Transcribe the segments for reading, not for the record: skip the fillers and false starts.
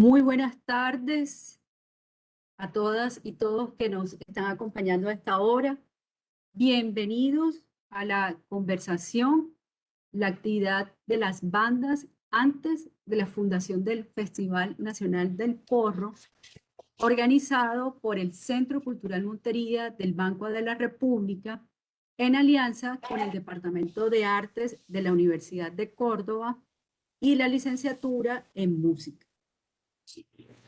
Muy buenas tardes a todas y todos que nos están acompañando a esta hora. Bienvenidos a la conversación, la actividad de las bandas antes de la fundación del Festival Nacional del Porro, organizado por el Centro Cultural Montería del Banco de la República en alianza con el Departamento de Artes de la Universidad de Córdoba y la licenciatura en Música.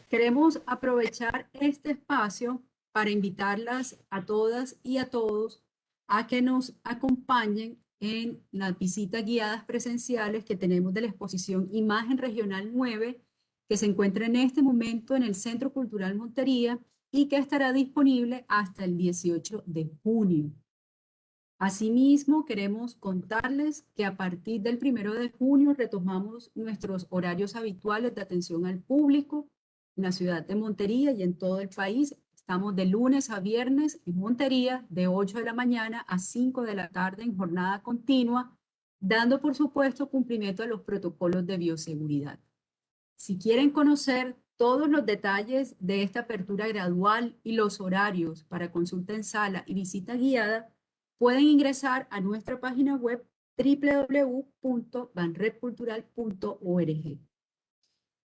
Queremos aprovechar este espacio para invitarlas a todas y a todos a que nos acompañen en las visitas guiadas presenciales que tenemos de la exposición Imagen Regional 9, que se encuentra en este momento en el Centro Cultural Montería y que estará disponible hasta el 18 de junio. Asimismo, queremos contarles que a partir del 1 de junio retomamos nuestros horarios habituales de atención al público en la ciudad de Montería y en todo el país. Estamos de lunes a viernes en Montería, de 8 de la mañana a 5 de la tarde en jornada continua, dando por supuesto cumplimiento a los protocolos de bioseguridad. Si quieren conocer todos los detalles de esta apertura gradual y los horarios para consulta en sala y visita guiada, pueden ingresar a nuestra página web www.banredcultural.org.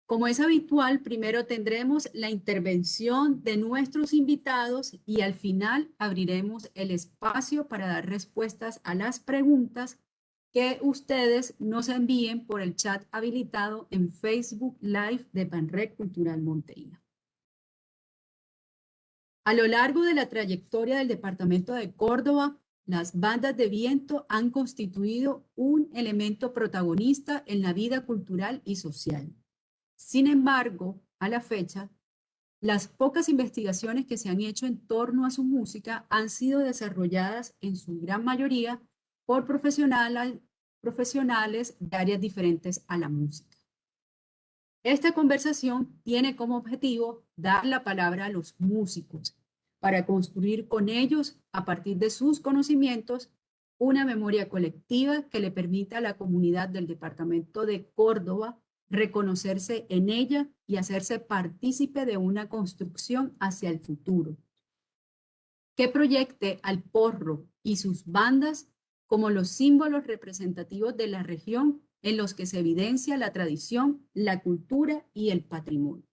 Como es habitual, primero tendremos la intervención de nuestros invitados y al final abriremos el espacio para dar respuestas a las preguntas que ustedes nos envíen por el chat habilitado en Facebook Live de Banred Cultural Montería. A lo largo de la trayectoria del Departamento de Córdoba, las bandas de viento han constituido un elemento protagonista en la vida cultural y social. Sin embargo, a la fecha, las pocas investigaciones que se han hecho en torno a su música han sido desarrolladas en su gran mayoría por profesionales de áreas diferentes a la música. Esta conversación tiene como objetivo dar la palabra a los músicos para construir con ellos, a partir de sus conocimientos, una memoria colectiva que le permita a la comunidad del departamento de Córdoba reconocerse en ella y hacerse partícipe de una construcción hacia el futuro, que proyecte al porro y sus bandas como los símbolos representativos de la región en los que se evidencia la tradición, la cultura y el patrimonio.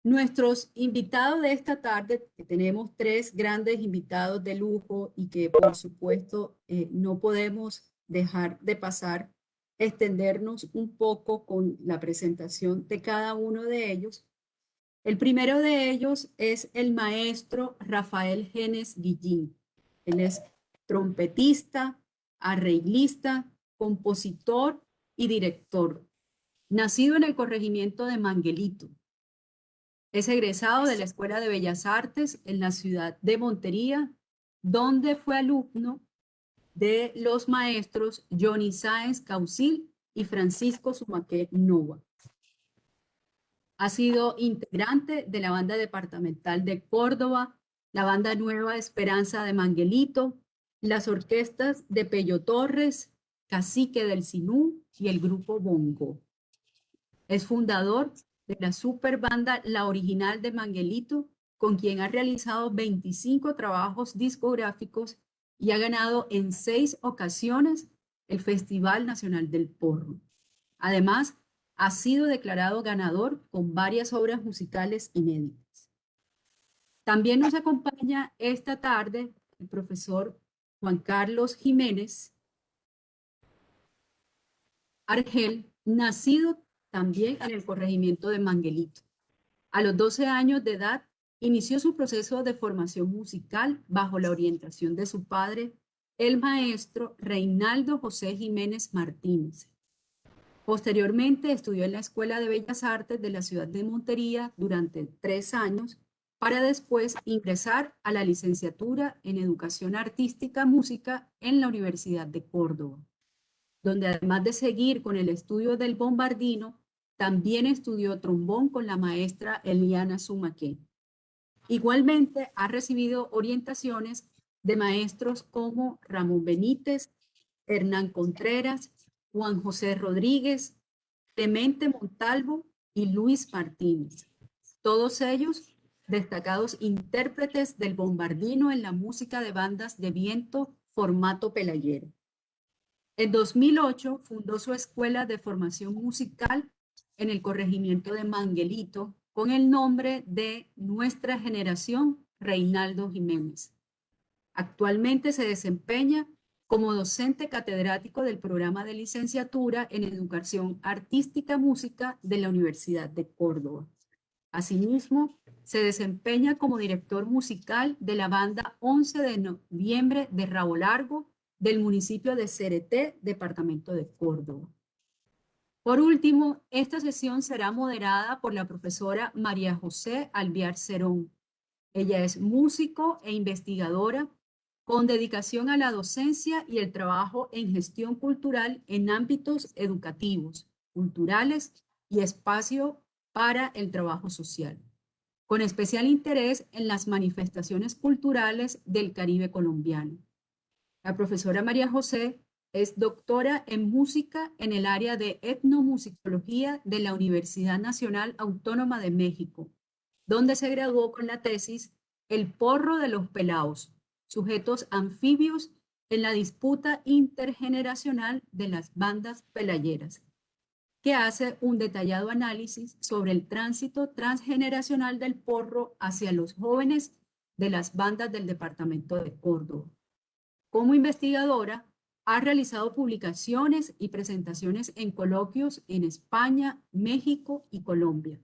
Nuestros invitados de esta tarde, que tenemos tres grandes invitados de lujo y que por supuesto no podemos dejar de pasar, extendernos un poco con la presentación de cada uno de ellos. El primero de ellos es el maestro Rafael Genes Guillín. Él es trompetista, arreglista, compositor y director. Nacido en el corregimiento de Manguelito. Es egresado de la Escuela de Bellas Artes en la ciudad de Montería, donde fue alumno de los maestros Johnny Sáenz Causil y Francisco Sumaqué Nova. Ha sido integrante de la banda departamental de Córdoba, la banda Nueva Esperanza de Manguelito, las orquestas de Pello Torres, Cacique del Sinú y el grupo Bongo. Es fundador de la super banda La Original de Manguelito, con quien ha realizado 25 trabajos discográficos y ha ganado en 6 ocasiones el Festival Nacional del Porro. Además, ha sido declarado ganador con varias obras musicales inéditas. También nos acompaña esta tarde el profesor Juan Carlos Jiménez Argel, nacido también en el corregimiento de Manguelito. A los 12 años de edad, inició su proceso de formación musical bajo la orientación de su padre, el maestro Reinaldo José Jiménez Martínez. Posteriormente estudió en la Escuela de Bellas Artes de la ciudad de Montería durante 3 años para después ingresar a la licenciatura en Educación Artística Música en la Universidad de Córdoba, donde además de seguir con el estudio del bombardino, también estudió trombón con la maestra Eliana Sumaqué. Igualmente ha recibido orientaciones de maestros como Ramón Benítez, Hernán Contreras, Juan José Rodríguez, Clemente Montalvo y Luis Martínez. Todos ellos destacados intérpretes del bombardino en la música de bandas de viento formato pelayero. En 2008 fundó su escuela de formación musical en el corregimiento de Manguelito con el nombre de Nuestra Generación Reinaldo Jiménez. Actualmente se desempeña como docente catedrático del programa de licenciatura en Educación Artística Música de la Universidad de Córdoba. Asimismo, se desempeña como director musical de la banda 11 de noviembre de Rabo Largo del municipio de Cereté, departamento de Córdoba. Por último, esta sesión será moderada por la profesora María José Alviar Cerón. Ella es músico e investigadora con dedicación a la docencia y el trabajo en gestión cultural en ámbitos educativos, culturales y espacio para el trabajo social, con especial interés en las manifestaciones culturales del Caribe colombiano. La profesora María José es doctora en música en el área de etnomusicología de la Universidad Nacional Autónoma de México, donde se graduó con la tesis El porro de los pelaos, sujetos anfibios en la disputa intergeneracional de las bandas pelayeras, que hace un detallado análisis sobre el tránsito transgeneracional del porro hacia los jóvenes de las bandas del departamento de Córdoba. Como investigadora, ha realizado publicaciones y presentaciones en coloquios en España, México y Colombia.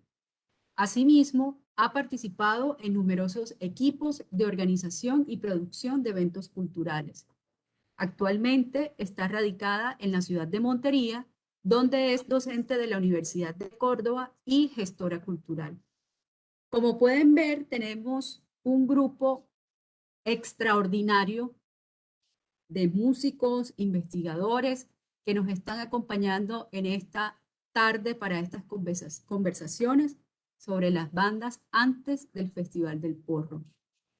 Asimismo, ha participado en numerosos equipos de organización y producción de eventos culturales. Actualmente está radicada en la ciudad de Montería, donde es docente de la Universidad de Córdoba y gestora cultural. Como pueden ver, tenemos un grupo extraordinario de músicos, investigadores que nos están acompañando en esta tarde para estas conversaciones sobre las bandas antes del Festival del Porro.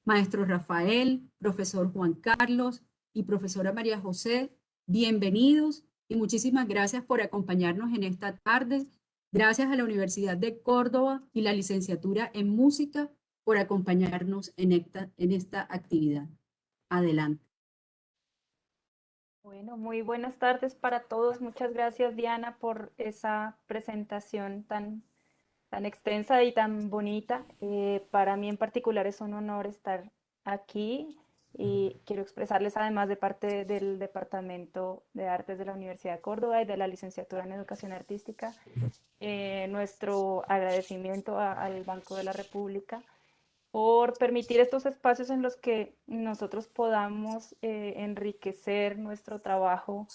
Maestro Rafael, profesor Juan Carlos y profesora María José, bienvenidos y muchísimas gracias por acompañarnos en esta tarde. Gracias a la Universidad de Córdoba y la licenciatura en música por acompañarnos en esta actividad. Adelante. Bueno, muy buenas tardes para todos. Muchas gracias, Diana, por esa presentación tan extensa y tan bonita. Para mí en particular es un honor estar aquí y quiero expresarles además de parte del Departamento de Artes de la Universidad de Córdoba y de la Licenciatura en Educación Artística, nuestro agradecimiento al Banco de la República por permitir estos espacios en los que nosotros podamos enriquecer nuestro trabajo,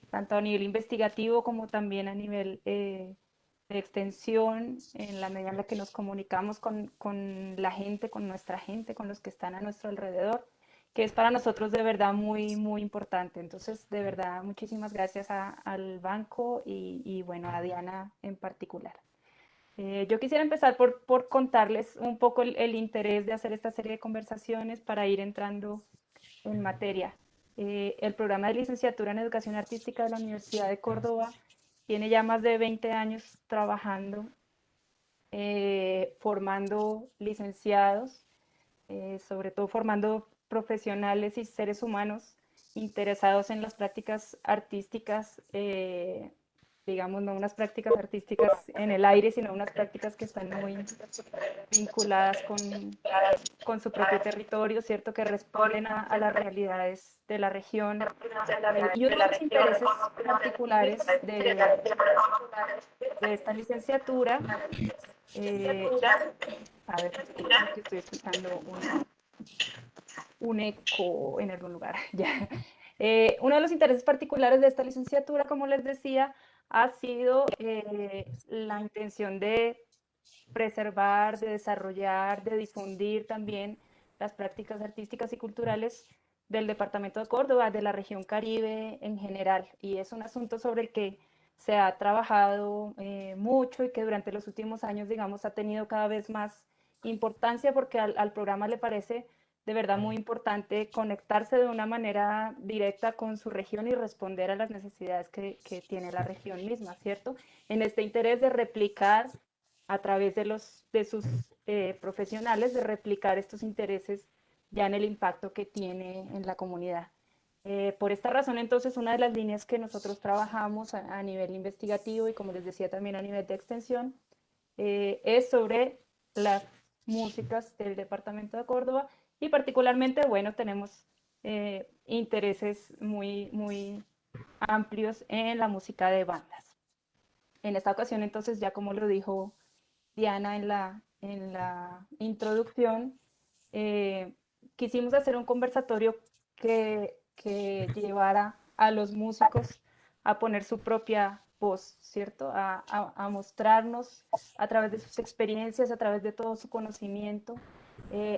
tanto a nivel investigativo como también a nivel de extensión, en la medida en la que nos comunicamos con la gente, con nuestra gente, con los que están a nuestro alrededor, que es para nosotros de verdad muy, muy importante. Entonces, de verdad, muchísimas gracias al banco y bueno, a Diana en particular. Yo quisiera empezar por contarles un poco el interés de hacer esta serie de conversaciones para ir entrando en materia. El programa de licenciatura en Educación Artística de la Universidad de Córdoba tiene ya más de 20 años trabajando, formando licenciados, sobre todo formando profesionales y seres humanos interesados en las prácticas artísticas, digamos, no unas prácticas artísticas en el aire, sino unas prácticas que están muy vinculadas con su propio territorio, ¿cierto? Que responden a las realidades de la región. Y uno de los intereses particulares de esta licenciatura, a ver, que estoy escuchando un eco en algún lugar. Ya. Uno de los intereses particulares de esta licenciatura, como les decía, ha sido la intención de preservar, de desarrollar, de difundir también las prácticas artísticas y culturales del departamento de Córdoba, de la región Caribe en general. Y es un asunto sobre el que se ha trabajado mucho y que durante los últimos años, digamos, ha tenido cada vez más importancia porque al programa le parece de verdad muy importante conectarse de una manera directa con su región y responder a las necesidades que tiene la región misma, ¿cierto? En este interés de replicar a través de sus profesionales, de replicar estos intereses ya en el impacto que tiene en la comunidad. Por esta razón, entonces, una de las líneas que nosotros trabajamos a nivel investigativo y, como les decía, también a nivel de extensión, es sobre las músicas del departamento de Córdoba y particularmente, bueno, tenemos intereses muy amplios en la música de bandas. En esta ocasión, entonces, ya como lo dijo Diana en la introducción, eh, quisimos hacer un conversatorio que llevara a los músicos a poner su propia voz, ¿cierto? A mostrarnos a través de sus experiencias, a través de todo su conocimiento,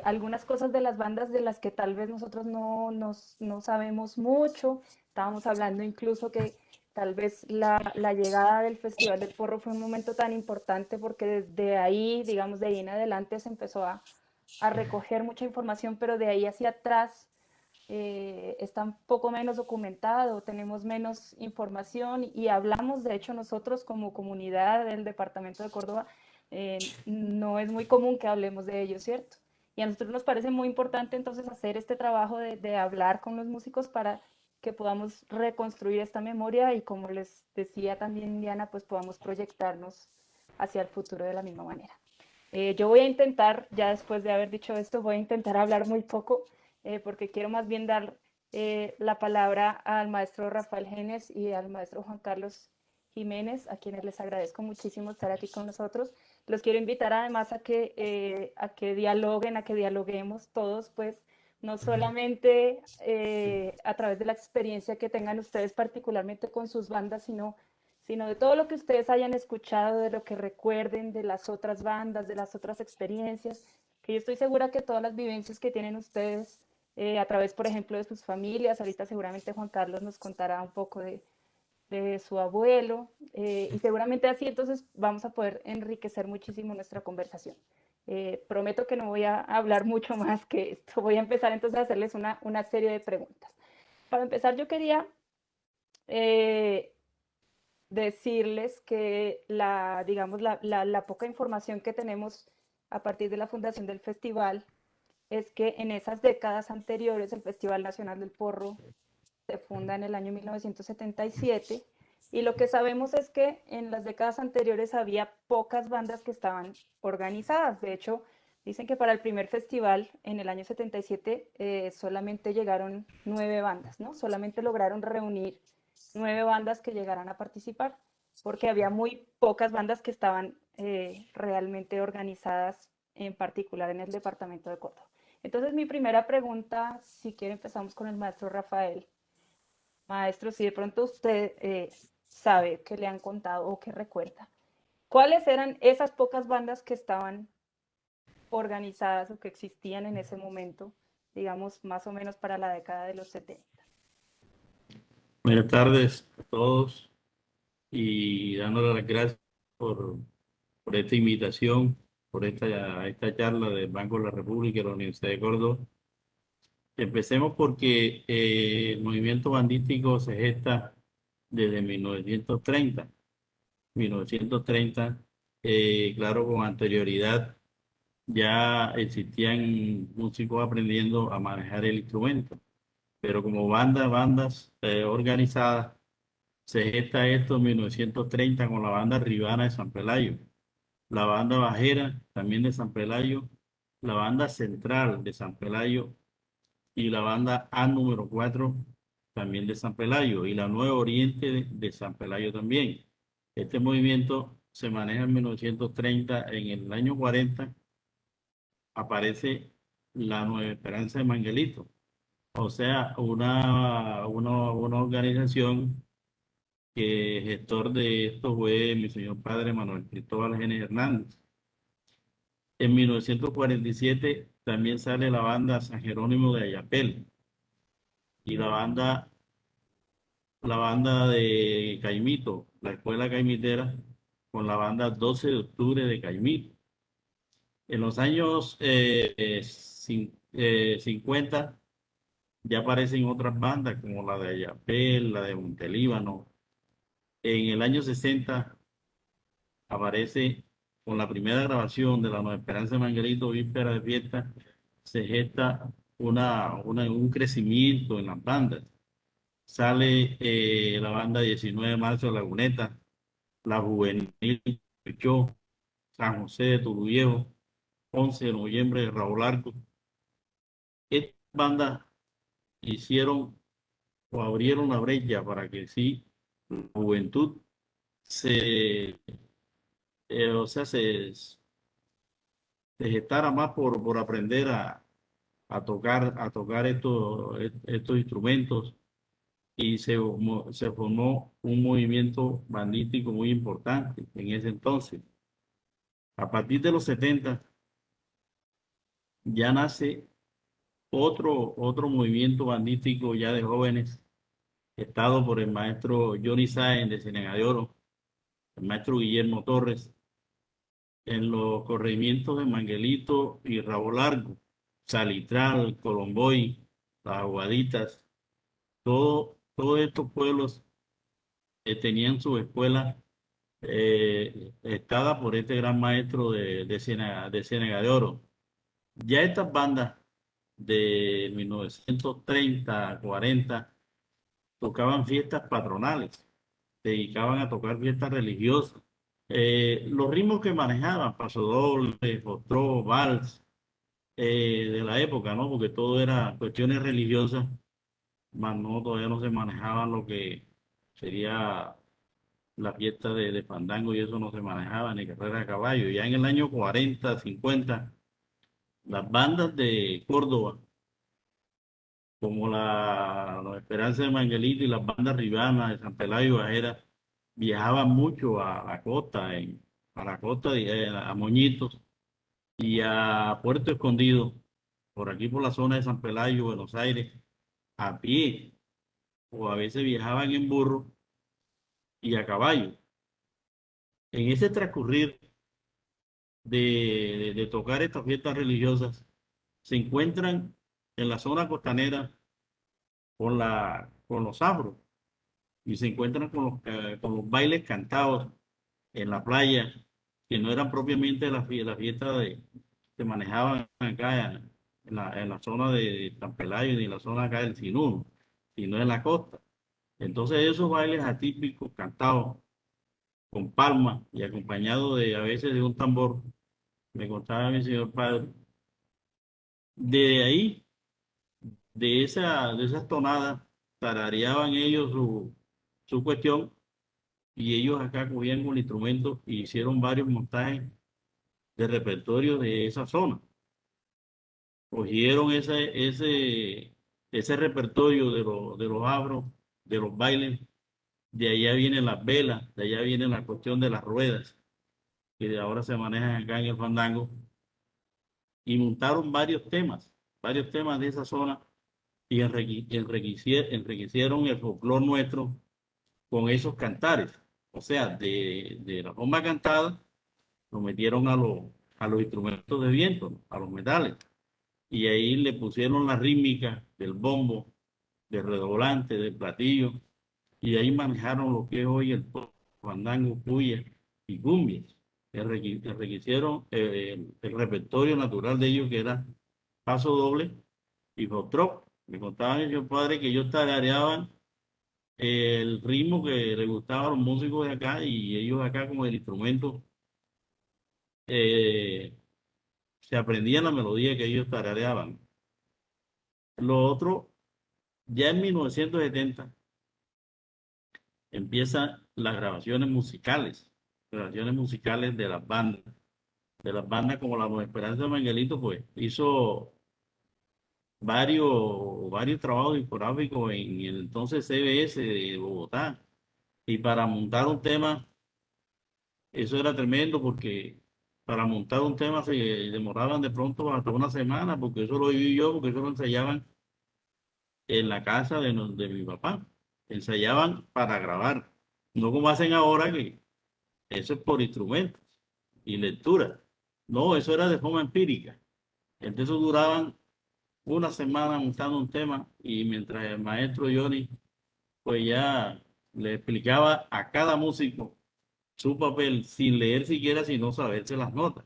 algunas cosas de las bandas de las que tal vez nosotros no sabemos mucho. Estábamos hablando incluso que tal vez la llegada del Festival del Porro fue un momento tan importante porque desde ahí, digamos, de ahí en adelante se empezó a recoger mucha información, pero de ahí hacia atrás está un poco menos documentado, tenemos menos información y hablamos, de hecho, nosotros como comunidad del departamento de Córdoba, no es muy común que hablemos de ello, ¿cierto? Y a nosotros nos parece muy importante entonces hacer este trabajo de hablar con los músicos para que podamos reconstruir esta memoria y, como les decía también Diana, pues podamos proyectarnos hacia el futuro de la misma manera. Yo voy a intentar, ya después de haber dicho esto, voy a intentar hablar muy poco, porque quiero más bien dar la palabra al maestro Rafael Genes y al maestro Juan Carlos Jiménez, a quienes les agradezco muchísimo estar aquí con nosotros. Los quiero invitar además a que dialoguen, a que dialoguemos todos, pues no solamente a través de la experiencia que tengan ustedes particularmente con sus bandas, sino de todo lo que ustedes hayan escuchado, de lo que recuerden de las otras bandas, de las otras experiencias, que yo estoy segura que todas las vivencias que tienen ustedes a través, por ejemplo, de sus familias, ahorita seguramente Juan Carlos nos contará un poco de su abuelo, y seguramente así entonces vamos a poder enriquecer muchísimo nuestra conversación. Prometo que no voy a hablar mucho más que esto, voy a empezar entonces a hacerles una serie de preguntas. Para empezar, yo quería eh, decirles que digamos, la poca información que tenemos a partir de la fundación del festival es que en esas décadas anteriores el Festival Nacional del Porro se funda en el año 1977 y lo que sabemos es que en las décadas anteriores había pocas bandas que estaban organizadas. De hecho, dicen que para el primer festival en el año 77 solamente llegaron 9 bandas, ¿no? Solamente lograron reunir 9 bandas que llegaran a participar, porque había muy pocas bandas que estaban realmente organizadas, en particular en el departamento de Córdoba. Entonces, mi primera pregunta, si quiere, empezamos con el maestro Rafael. Maestro, si de pronto usted sabe que le han contado o que recuerda, ¿cuáles eran esas pocas bandas que estaban organizadas o que existían en ese momento, digamos, más o menos para la década de los 70? Buenas tardes a todos y dándole las gracias por, por esta invitación, por esta charla del Banco de la República y la Universidad de Córdoba. Empecemos porque el movimiento bandístico se gesta desde 1930. 1930, claro, con anterioridad ya existían músicos aprendiendo a manejar el instrumento, pero como bandas organizadas. Se gesta esto en 1930 con la banda Ribana de San Pelayo, la banda Bajera también de San Pelayo, la banda Central de San Pelayo y la banda A número 4 también de San Pelayo y la Nueva Oriente de San Pelayo también. Este movimiento se maneja en 1930. En el año 40 aparece la Nueva Esperanza de Manguelito, o sea, una organización que gestor de esto fue mi señor padre Manuel Cristóbal Genes Hernández. En 1947 también sale la banda San Jerónimo de Ayapel y la banda de Caimito, la escuela caimitera, con la banda 12 de octubre de Caimito. En los años 50 ya aparecen otras bandas como la de Ayapel, la de Montelíbano. En el año 60 aparece con la primera grabación de la Nueva Esperanza de Manguelito, Víspera de Fiesta, se gesta un crecimiento en las bandas. Sale la banda 19 de marzo de Laguneta, la Juvenil Yo, San José de Turubiejo, 11 de noviembre de Raúl Arco. Estas bandas hicieron o abrieron la brecha para que sí, la juventud se, o sea, se gestara más por aprender a tocar estos instrumentos y se formó un movimiento bandístico muy importante en ese entonces. A partir de los 70 ya nace otro movimiento bandístico ya de jóvenes, estado por el maestro Johnny Sáenz de Ciénaga de Oro, el maestro Guillermo Torres, en los corregimientos de Manguelito y Rabo Largo, Salitral, Colomboy, Las Aguaditas, todos estos pueblos tenían su escuela estada por este gran maestro de Ciénaga de Oro. Ya estas bandas de 1930, 40, tocaban fiestas patronales, se dedicaban a tocar fiestas religiosas. Los ritmos que manejaban, pasodoble, foxtrot, vals, de la época, ¿no? Porque todo era cuestiones religiosas, más no, todavía no se manejaban lo que sería la fiesta de fandango y eso no se manejaba, ni carrera de caballo. Ya en el año 40, 50, las bandas de Córdoba, como la Esperanza de Manguelito y las bandas ribanas de San Pelayo y Bajera, viajaban mucho a la costa, a Moñitos y a Puerto Escondido, por aquí por la zona de San Pelayo, Buenos Aires, a pie, o a veces viajaban en burro y a caballo. En ese transcurrir de tocar estas fiestas religiosas, se encuentran en la zona costanera con los afros y se encuentran con los bailes cantados en la playa, que no eran propiamente la fiesta que manejaban acá en la zona de San Pelayo ni en la zona acá del Sinú, sino en la costa. Entonces esos bailes atípicos cantados con palmas y acompañados a veces de un tambor, me contaba mi señor padre, de ahí, de esas tonadas, tarareaban ellos su cuestión y ellos acá cogían con el instrumento y hicieron varios montajes de repertorio de esa zona. Cogieron ese repertorio de los afros, de los bailes, de allá vienen las velas, de allá viene la cuestión de las ruedas, que de ahora se manejan acá en el fandango, y montaron varios temas de esa zona, y enriquecieron el folclore nuestro con esos cantares. O sea, de la forma cantada, lo metieron a los instrumentos de viento, ¿no? A los metales. Y ahí le pusieron la rítmica del bombo, del redoblante, del platillo, y ahí manejaron lo que es hoy el fandango, puya y cumbias. Enriquecieron el repertorio natural de ellos, que era paso doble y foxtrot. Me contaban ellos padres que ellos tarareaban el ritmo que les gustaba a los músicos de acá y ellos acá con el instrumento eh, se aprendían la melodía que ellos tarareaban. Lo otro, ya en 1970 empiezan las grabaciones musicales de las bandas como la Nueva Esperanza de Manguelito, pues hizo varios trabajos discográficos en el entonces CBS de Bogotá. Y para montar un tema, eso era tremendo porque para montar un tema se demoraban de pronto hasta una semana, porque eso lo viví yo, porque eso lo ensayaban en la casa de mi papá. Ensayaban para grabar, no como hacen ahora, que eso es por instrumentos y lectura. No, eso era de forma empírica. Entonces duraban una semana montando un tema y mientras el maestro Johnny pues ya le explicaba a cada músico su papel sin leer siquiera, sino saberse las notas,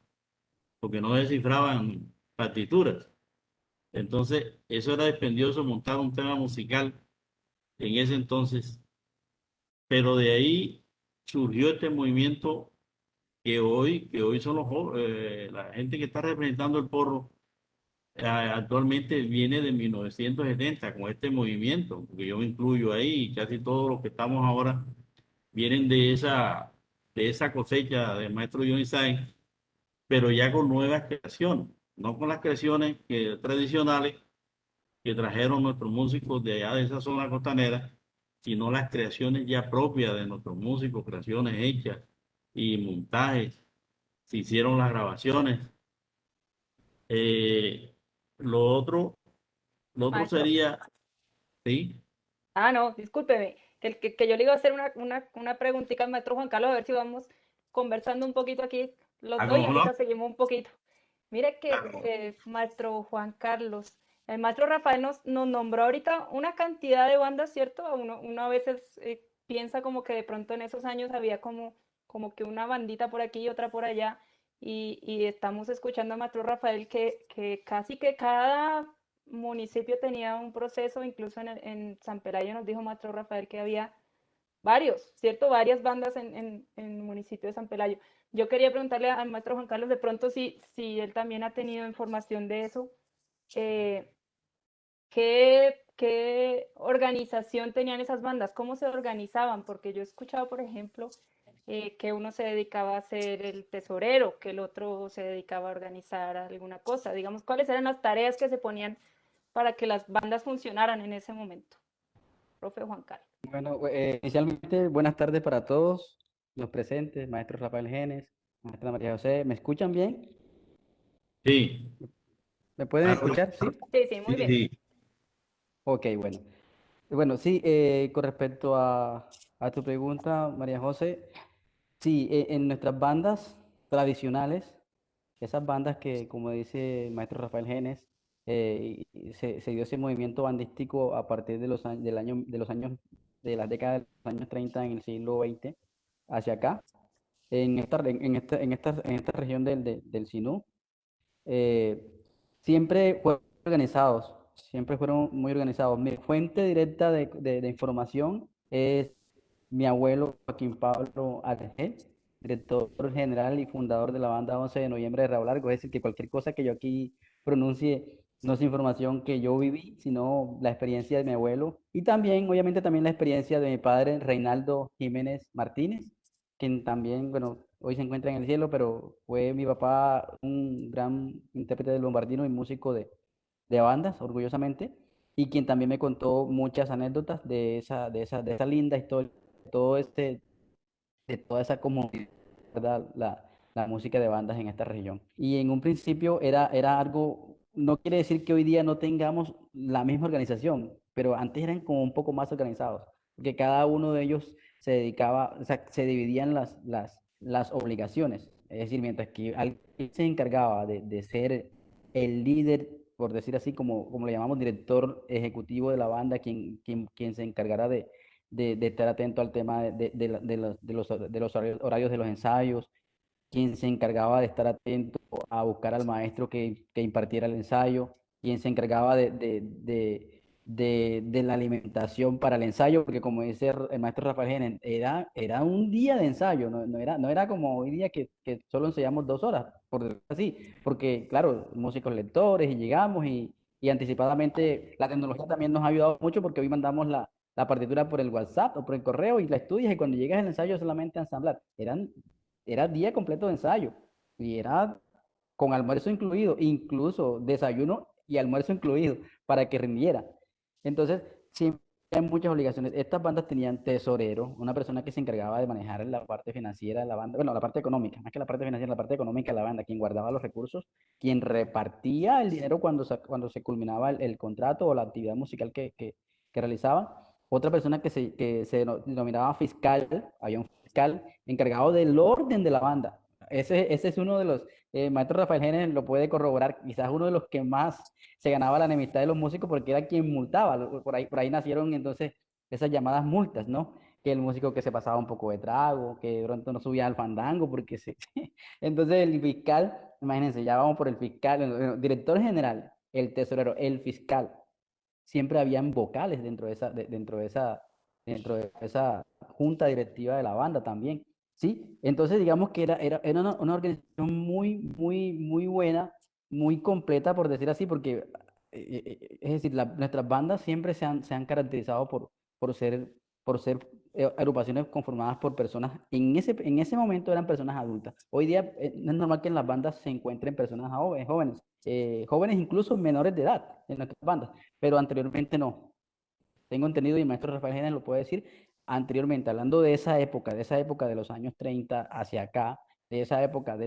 porque no descifraban partituras. Entonces, eso era dispendioso montar un tema musical en ese entonces, pero de ahí surgió este movimiento que hoy son la gente que está representando el porro, actualmente viene de 1970 con este movimiento, porque yo me incluyo ahí, y casi todos los que estamos ahora vienen de esa cosecha del maestro Johnny Sáenz, pero ya con nuevas creaciones, no con las creaciones tradicionales que trajeron nuestros músicos de allá de esa zona costanera, sino las creaciones ya propias de nuestros músicos, creaciones hechas y montajes. Se hicieron las grabaciones. Eh, lo otro, lo otro Maestro. sería, sí, Ah, no, discúlpeme, que yo le iba a hacer una preguntita al maestro Juan Carlos, a ver si vamos conversando un poquito aquí los ¿a dos y cómo no? ahorita seguimos un poquito. Mire que, maestro Juan Carlos, el maestro Rafael nos nombró ahorita una cantidad de bandas, ¿cierto? Uno a veces piensa como que de pronto en esos años había como que una bandita por aquí y otra por allá, y estamos escuchando a maestro Rafael que casi que cada municipio tenía un proceso, incluso en San Pelayo nos dijo maestro Rafael que había varios, ¿cierto? Varias bandas en el municipio de San Pelayo. Yo quería preguntarle al maestro Juan Carlos de pronto si él también ha tenido información de eso. eh, ¿Qué organización tenían esas bandas? ¿Cómo se organizaban? Porque yo he escuchado, por ejemplo, que uno se dedicaba a ser el tesorero, que el otro se dedicaba a organizar alguna cosa. Digamos, ¿cuáles eran las tareas que se ponían para que las bandas funcionaran en ese momento? Profe Juan Carlos. Bueno, inicialmente, buenas tardes para todos los presentes, maestro Rafael Genes, maestra María José. ¿Me escuchan bien? Sí, ¿Me pueden claro, escuchar? Sí. Sí, sí, sí, muy bien. sí, Ok, bueno. Bueno, sí, con respecto a tu pregunta, María José, sí, en nuestras bandas tradicionales, esas bandas que, como dice el maestro Rafael Genes, y se dio ese movimiento bandístico a partir de los años, de las décadas de los años 30 en el siglo XX hacia acá. En esta región del Sinú, eh, siempre fueron muy organizados. Mi fuente directa de información es mi abuelo Joaquín Pablo Argel, director general y fundador de la banda 11 de noviembre de Rabo Largo. Es decir, que cualquier cosa que yo aquí pronuncie no es información que yo viví, sino la experiencia de mi abuelo y también, obviamente, también la experiencia de mi padre Reinaldo Jiménez Martínez, quien también, bueno, hoy se encuentra en el cielo, pero fue mi papá un gran intérprete del bombardino y músico de bandas, orgullosamente, y quien también me contó muchas anécdotas de esa linda historia, de todo de toda esa comunidad, ¿verdad? La música de bandas en esta región. Y en un principio era algo, no quiere decir que hoy día no tengamos la misma organización, pero antes eran como un poco más organizados, porque cada uno de ellos se dedicaba, o sea, se dividían las obligaciones. Es decir, mientras que alguien se encargaba de ser el líder, por decir así, como le llamamos, director ejecutivo de la banda, quien se encargara de estar atento al tema de los horarios de los ensayos, quien se encargaba de estar atento a buscar al maestro que impartiera el ensayo, quien se encargaba de la alimentación para el ensayo, porque como dice el maestro Rafael Genen, era un día de ensayo, no era como hoy día que solo ensayamos 2 horas, por decirlo así, porque claro, músicos lectores y llegamos y anticipadamente la tecnología también nos ha ayudado mucho porque hoy mandamos la partitura por el WhatsApp o por el correo y la estudias y cuando llegas al ensayo solamente a ensamblar. Era día completo de ensayo y era con almuerzo incluido, incluso desayuno y almuerzo incluido para que rindiera. Entonces, siempre hay muchas obligaciones. Estas bandas tenían tesorero, una persona que se encargaba de manejar la parte financiera de la banda, bueno, la parte económica, más que la parte financiera, la parte económica de la banda, quien guardaba los recursos, quien repartía el dinero cuando se culminaba el contrato o la actividad musical que realizaban. Otra persona que se denominaba fiscal, había un fiscal encargado del orden de la banda. Ese es uno de los, maestro Rafael Genes lo puede corroborar, quizás uno de los que más se ganaba la enemistad de los músicos porque era quien multaba. Por ahí nacieron entonces esas llamadas multas, ¿no? que el músico que se pasaba un poco de trago, que de pronto no subía al fandango porque se... Entonces el fiscal, imagínense, ya vamos por el fiscal, el director general, el tesorero, el fiscal, siempre habían vocales dentro de esa junta directiva de la banda también, ¿sí? Entonces digamos que era una organización muy buena, muy completa, por decir así, porque, es decir, nuestras bandas siempre se han caracterizado por ser, por ser agrupaciones conformadas por personas, en ese momento eran personas adultas. Hoy día no es normal que en las bandas se encuentren personas jóvenes incluso menores de edad en nuestras bandas, pero anteriormente no. Tengo entendido, y el maestro Rafael Génez lo puede decir, anteriormente, hablando de esa época de los años 30 hacia acá, de esa época,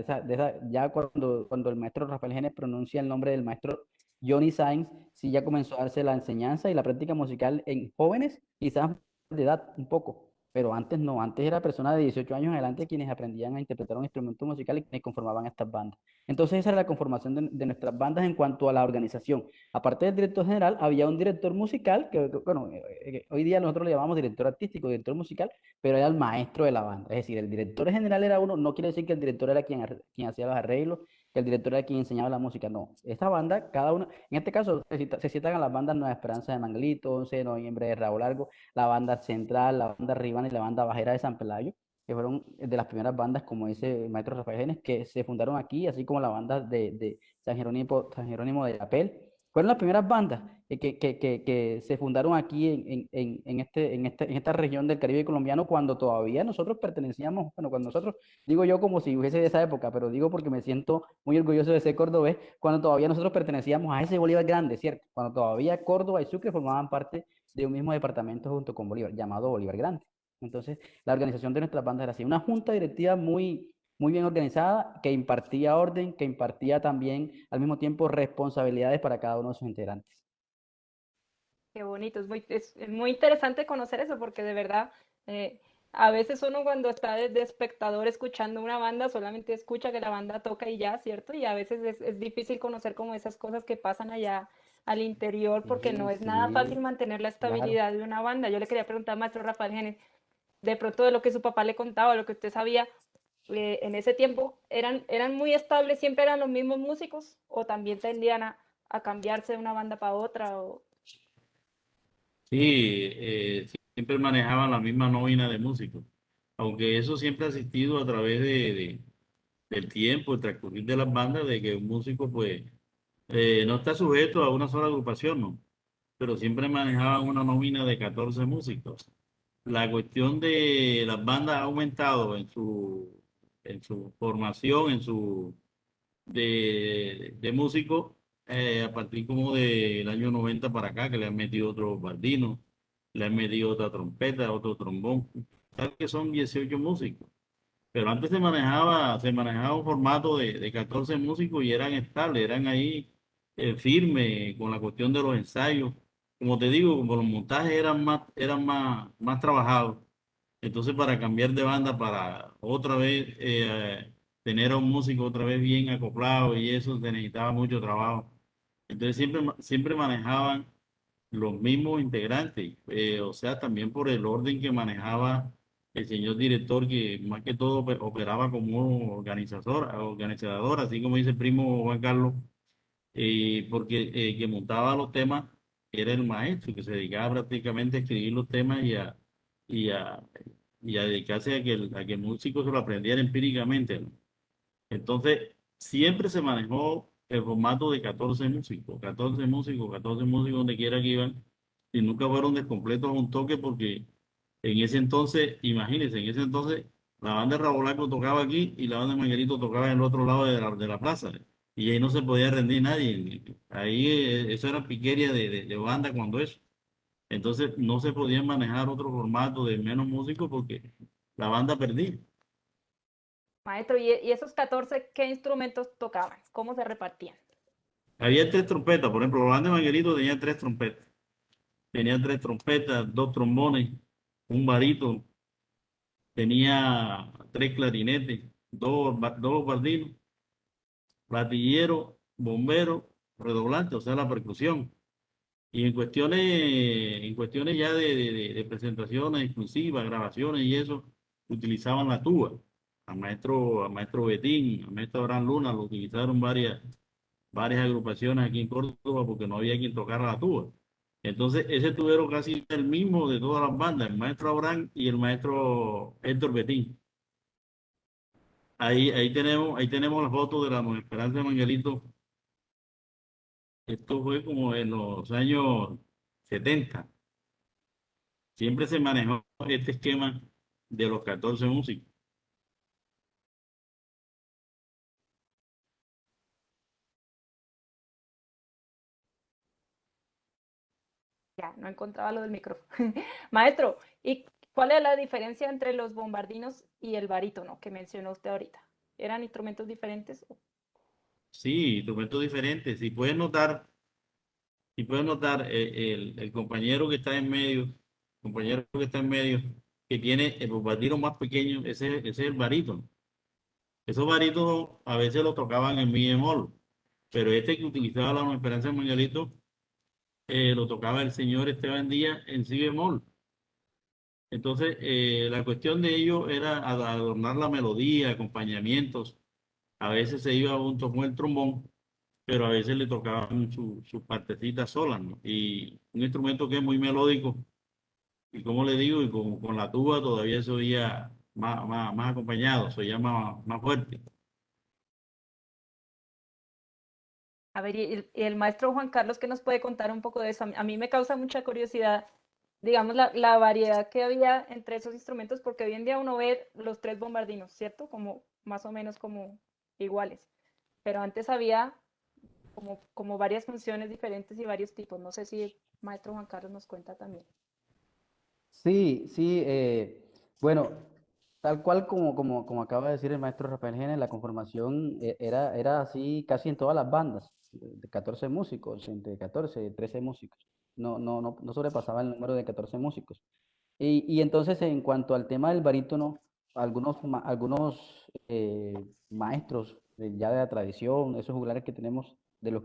ya cuando el maestro Rafael Génez pronuncia el nombre del maestro Johnny Sainz, sí ya comenzó a darse la enseñanza y la práctica musical en jóvenes, quizás de edad un poco, pero antes no, antes era personas de 18 años en adelante quienes aprendían a interpretar un instrumento musical y quienes conformaban estas bandas. Entonces esa era la conformación de nuestras bandas en cuanto a la organización. Aparte del director general, había un director musical, bueno, hoy día nosotros le llamamos director artístico, director musical, pero era el maestro de la banda. Es decir, el director general era uno, no quiere decir que el director era quien hacía los arreglos, que el director era quien enseñaba la música, no. Esta banda, cada una, en este caso se citan a las bandas Nueva Esperanza de Manglito, 11 de noviembre de Raúl Largo, la banda Central, la banda Ribana y la banda Bajera de San Pelayo, que fueron de las primeras bandas, como dice el maestro Rafael Genes, que se fundaron aquí, así como la banda de San Jerónimo de Apel. Fueron las primeras bandas que se fundaron aquí en esta región del Caribe colombiano cuando todavía nosotros pertenecíamos, bueno, cuando nosotros, digo yo como si hubiese de esa época, pero digo porque me siento muy orgulloso de ser cordobés, cuando todavía nosotros pertenecíamos a ese Bolívar grande, ¿cierto? Cuando todavía Córdoba y Sucre formaban parte de un mismo departamento junto con Bolívar, llamado Bolívar Grande. Entonces, la organización de nuestras bandas era así, una junta directiva muy bien organizada, que impartía orden, que impartía también al mismo tiempo responsabilidades para cada uno de sus integrantes. Qué bonito, es muy interesante conocer eso porque de verdad, eh, a veces uno cuando está de espectador escuchando una banda solamente escucha que la banda toca y ya, ¿cierto? Y a veces es difícil conocer como esas cosas que pasan allá al interior porque no Sí, es nada fácil sí, mantener la claro. estabilidad de una banda. Yo le quería preguntar al maestro Rafael Genes, de pronto de lo que su papá le contaba, lo que usted sabía, en ese tiempo, ¿eran muy estables, siempre eran los mismos músicos o también tendían a cambiarse de una banda para otra? O... Sí, siempre manejaban la misma nómina de músicos, aunque eso siempre ha existido a través del tiempo, el transcurrir de las bandas, de que un músico pues no está sujeto a una sola agrupación, ¿no? Pero siempre manejaban una nómina de 14 músicos. La cuestión de las bandas ha aumentado en su formación, de músicos, a partir como del año 90 para acá, que le han metido otro bardino, le han metido otra trompeta, otro trombón, tal que son 18 músicos. Pero antes se manejaba un formato de 14 músicos y eran estables, eran ahí firmes con la cuestión de los ensayos. Como te digo, como los montajes más trabajados. Entonces, para cambiar de banda, para otra vez tener a un músico otra vez bien acoplado y eso se necesitaba mucho trabajo. Entonces, siempre manejaban los mismos integrantes, o sea, también por el orden que manejaba el señor director, que más que todo operaba como organizador, así como dice el primo Juan Carlos, porque que montaba los temas era el maestro, que se dedicaba prácticamente a escribir los temas y a, y a dedicarse a que el músico se lo aprendiera empíricamente, ¿no? Entonces, siempre se manejó el formato de 14 músicos, 14 músicos, 14 músicos donde quiera que iban, y nunca fueron descompletos a un toque porque en ese entonces, imagínense, en ese entonces la banda de Rabolaco tocaba aquí y la banda de Manguerito tocaba en el otro lado de la plaza, y ahí no se podía rendir nadie. Ahí eso era piquería de banda cuando eso. Entonces no se podía manejar otro formato de menos músicos porque la banda perdía. Maestro, y esos 14 qué instrumentos tocaban? ¿Cómo se repartían? Había tres trompetas, por ejemplo, la banda de Manguerito tenía tres trompetas. Tenía tres trompetas, dos trombones, un barítono, tenía tres clarinetes, dos bardinos, platillero, bombero, redoblante, o sea, la percusión. Y en cuestiones ya de presentaciones exclusivas, grabaciones y eso, utilizaban la tuba. Al maestro Betín, al maestro Abraham Luna, lo utilizaron varias agrupaciones aquí en Córdoba porque no había quien tocara la tuba. Entonces, ese tubero casi el mismo de todas las bandas, el maestro Abraham y el maestro Héctor Betín. Ahí tenemos la foto de la Nueva Esperanza de Manguelito. Esto fue como en los años 70. Siempre se manejó este esquema de los 14 músicos. Ya, no encontraba lo del micrófono. Maestro, ¿y cuál es la diferencia entre los bombardinos y el barítono que mencionó usted ahorita? ¿Eran instrumentos diferentes? Sí, instrumentos diferentes. Si puedes notar el compañero que está en medio, compañero que está en medio, que tiene el bombardino más pequeño, ese es el barítono. Esos barítonos a veces lo tocaban en mi bemol, pero este que utilizaba la Nueva Esperanza de Manguelito, lo tocaba el señor Esteban Díaz en si bemol. Entonces, la cuestión de ello era adornar la melodía, acompañamientos. A veces se iba junto con el trombón, pero a veces le tocaban sus partecitas solas, ¿no? Y un instrumento que es muy melódico, y como le digo, y con la tuba todavía se oía más acompañado, se oía más fuerte. A ver, y el maestro Juan Carlos, ¿qué nos puede contar un poco de eso? A mí me causa mucha curiosidad, digamos, la variedad que había entre esos instrumentos, porque hoy en día uno ve los tres bombardinos, ¿cierto? Como más o menos como iguales. Pero antes había como varias funciones diferentes y varios tipos. No sé si el maestro Juan Carlos nos cuenta también. Sí, sí, bueno, tal cual como acaba de decir el maestro Rafael Genes, la conformación era así casi en todas las bandas, de 14 músicos, entre 14 y 13 músicos. No sobrepasaba el número de 14 músicos. Y entonces, en cuanto al tema del barítono, algunos maestros ya de la tradición, esos juglares que tenemos, de los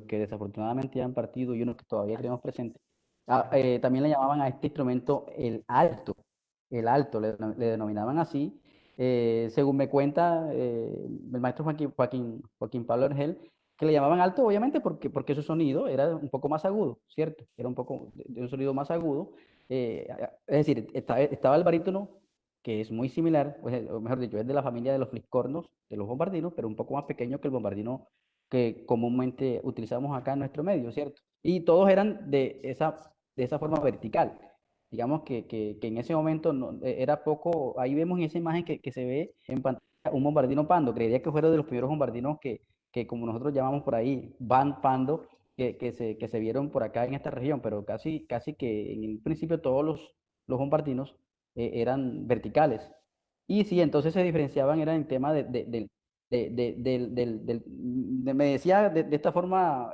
que desafortunadamente ya han partido y unos que todavía tenemos presentes, también le llamaban a este instrumento el alto, le denominaban así. Según me cuenta el maestro Joaquín Pablo Argel, que le llamaban alto, obviamente, porque su sonido era un poco más agudo, ¿cierto? Era un poco de un sonido más agudo. Es decir, estaba el barítono, que es muy similar, pues, o mejor dicho, es de la familia de los fliscornos, de los bombardinos, pero un poco más pequeño que el bombardino que comúnmente utilizamos acá en nuestro medio, ¿cierto? Y todos eran de esa forma vertical. Digamos que en ese momento era poco, ahí vemos en esa imagen que se ve en pantalla un bombardino pando, creería que fueron de los primeros bombardinos que como nosotros llamamos por ahí, van pando, que se vieron por acá en esta región, pero casi que en el principio todos los bombardinos eran verticales. Y sí, entonces se diferenciaban, era en tema me decía de esta forma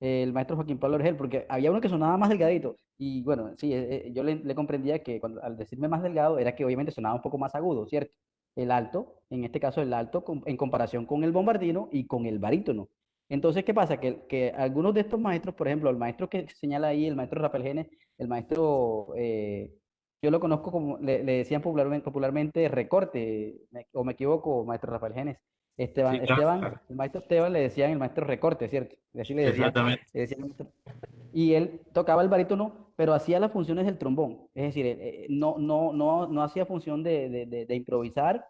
el maestro Joaquín Pablo Orgel, porque había uno que sonaba más delgadito, y bueno, sí, yo le comprendía que al decirme más delgado era que obviamente sonaba un poco más agudo, ¿cierto? El alto, en este caso el alto, en comparación con el bombardino y con el barítono. Entonces, ¿qué pasa? Que algunos de estos maestros, por ejemplo, el maestro que señala ahí, el maestro Rafael Genes, el maestro, yo lo conozco como, le decían popularmente recorte, o me equivoco, maestro Rafael Genes. Sí, claro. El maestro Esteban le decían el maestro recorte, ¿cierto? Así Exactamente. le decían el maestro. Y él tocaba el barítono, pero hacía las funciones del trombón. Es decir, no hacía función de improvisar,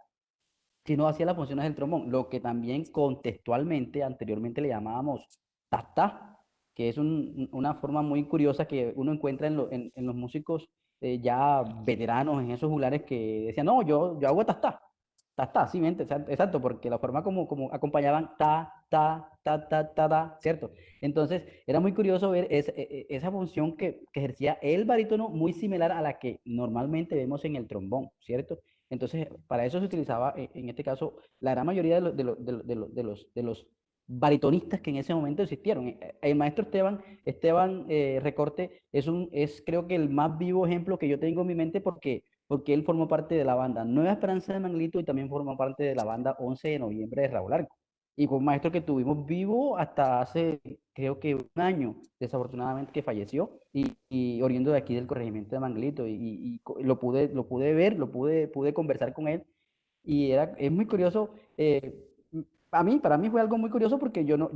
sino hacía las funciones del trombón, lo que también contextualmente, anteriormente le llamábamos ta-ta, que es una forma muy curiosa que uno encuentra en los músicos ya veteranos, en esos juglares que decían, no, yo hago ta-ta, ta-ta, sí, mente, exacto, porque la forma como acompañaban ta, ¿cierto? Entonces, era muy curioso ver esa función que ejercía el barítono muy similar a la que normalmente vemos en el trombón, ¿cierto? Entonces, para eso se utilizaba, en este caso, la gran mayoría de los baritonistas que en ese momento existieron. El maestro Esteban Recorte es creo que el más vivo ejemplo que yo tengo en mi mente porque él formó parte de la banda Nueva Esperanza de Manglito y también formó parte de la banda 11 de noviembre de Raúl Arco. y fue un maestro que tuvimos vivo hasta hace, creo que un año, desafortunadamente, que falleció, y oriundo de aquí del corregimiento de Manglito, lo pude ver, pude conversar con él, y es muy curioso. Para mí fue algo muy curioso porque yo no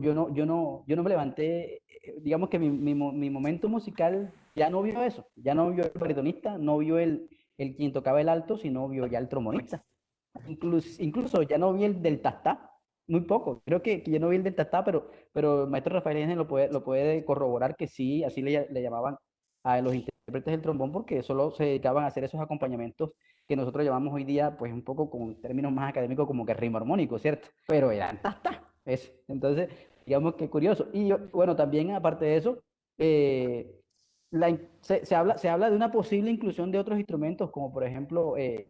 me levanté, digamos que mi momento musical ya no vio eso, ya no vio el baritonista, no vio el quien tocaba el alto, sino vio ya el trombonista. Incluso ya no vi el del tastá, muy poco. Creo que ya no vi el del tastá, pero el maestro Rafael Jensen lo puede corroborar que sí, así le llamaban a los intérpretes del trombón, porque solo se dedicaban a hacer esos acompañamientos que nosotros llamamos hoy día, pues un poco con términos más académicos, como que ritmo armónico, ¿cierto? Pero eran tastá, eso. Entonces, digamos que curioso. Y bueno, también aparte de eso, eh, se habla de una posible inclusión de otros instrumentos, como por ejemplo el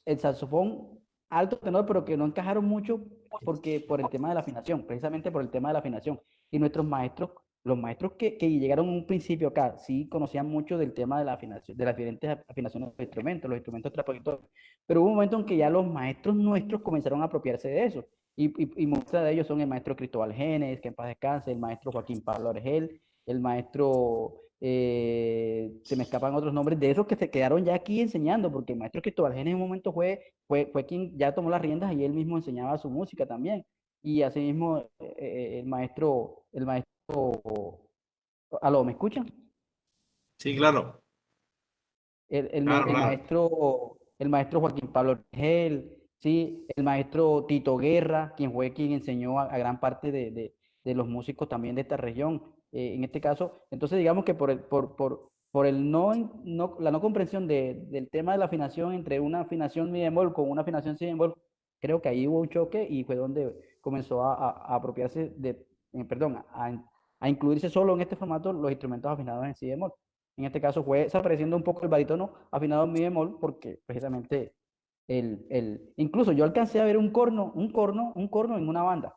el saxofón alto tenor, pero que no encajaron mucho por el tema de la afinación, precisamente por el tema de la afinación. Y nuestros maestros, los maestros que llegaron a un principio acá, sí conocían mucho del tema de la afinación, de las diferentes afinaciones de los instrumentos trapezoidales, pero hubo un momento en que ya los maestros nuestros comenzaron a apropiarse de eso. Y muestra de ellos son el maestro Cristóbal Genes, que en paz descanse, el maestro Joaquín Pablo Argel, el maestro, se me escapan otros nombres de esos que se quedaron ya aquí enseñando, porque el maestro Cristóbal Genes en un momento fue quien ya tomó las riendas y él mismo enseñaba su música también. Y asimismo, ¿aló, me escuchan? Sí, claro, el, el, claro, el claro. maestro, el maestro Joaquín Pablo Rangel, ¿sí? El maestro Tito Guerra, quien fue quien enseñó a gran parte de los músicos también de esta región. En este caso, entonces digamos que por la no comprensión del tema de la afinación entre una afinación mi bemol con una afinación si bemol, creo que ahí hubo un choque y fue donde comenzó a apropiarse perdón, a incluirse solo en este formato los instrumentos afinados en si bemol. En este caso fue desapareciendo un poco el barítono afinado en mi bemol, porque precisamente incluso yo alcancé a ver un corno en una banda.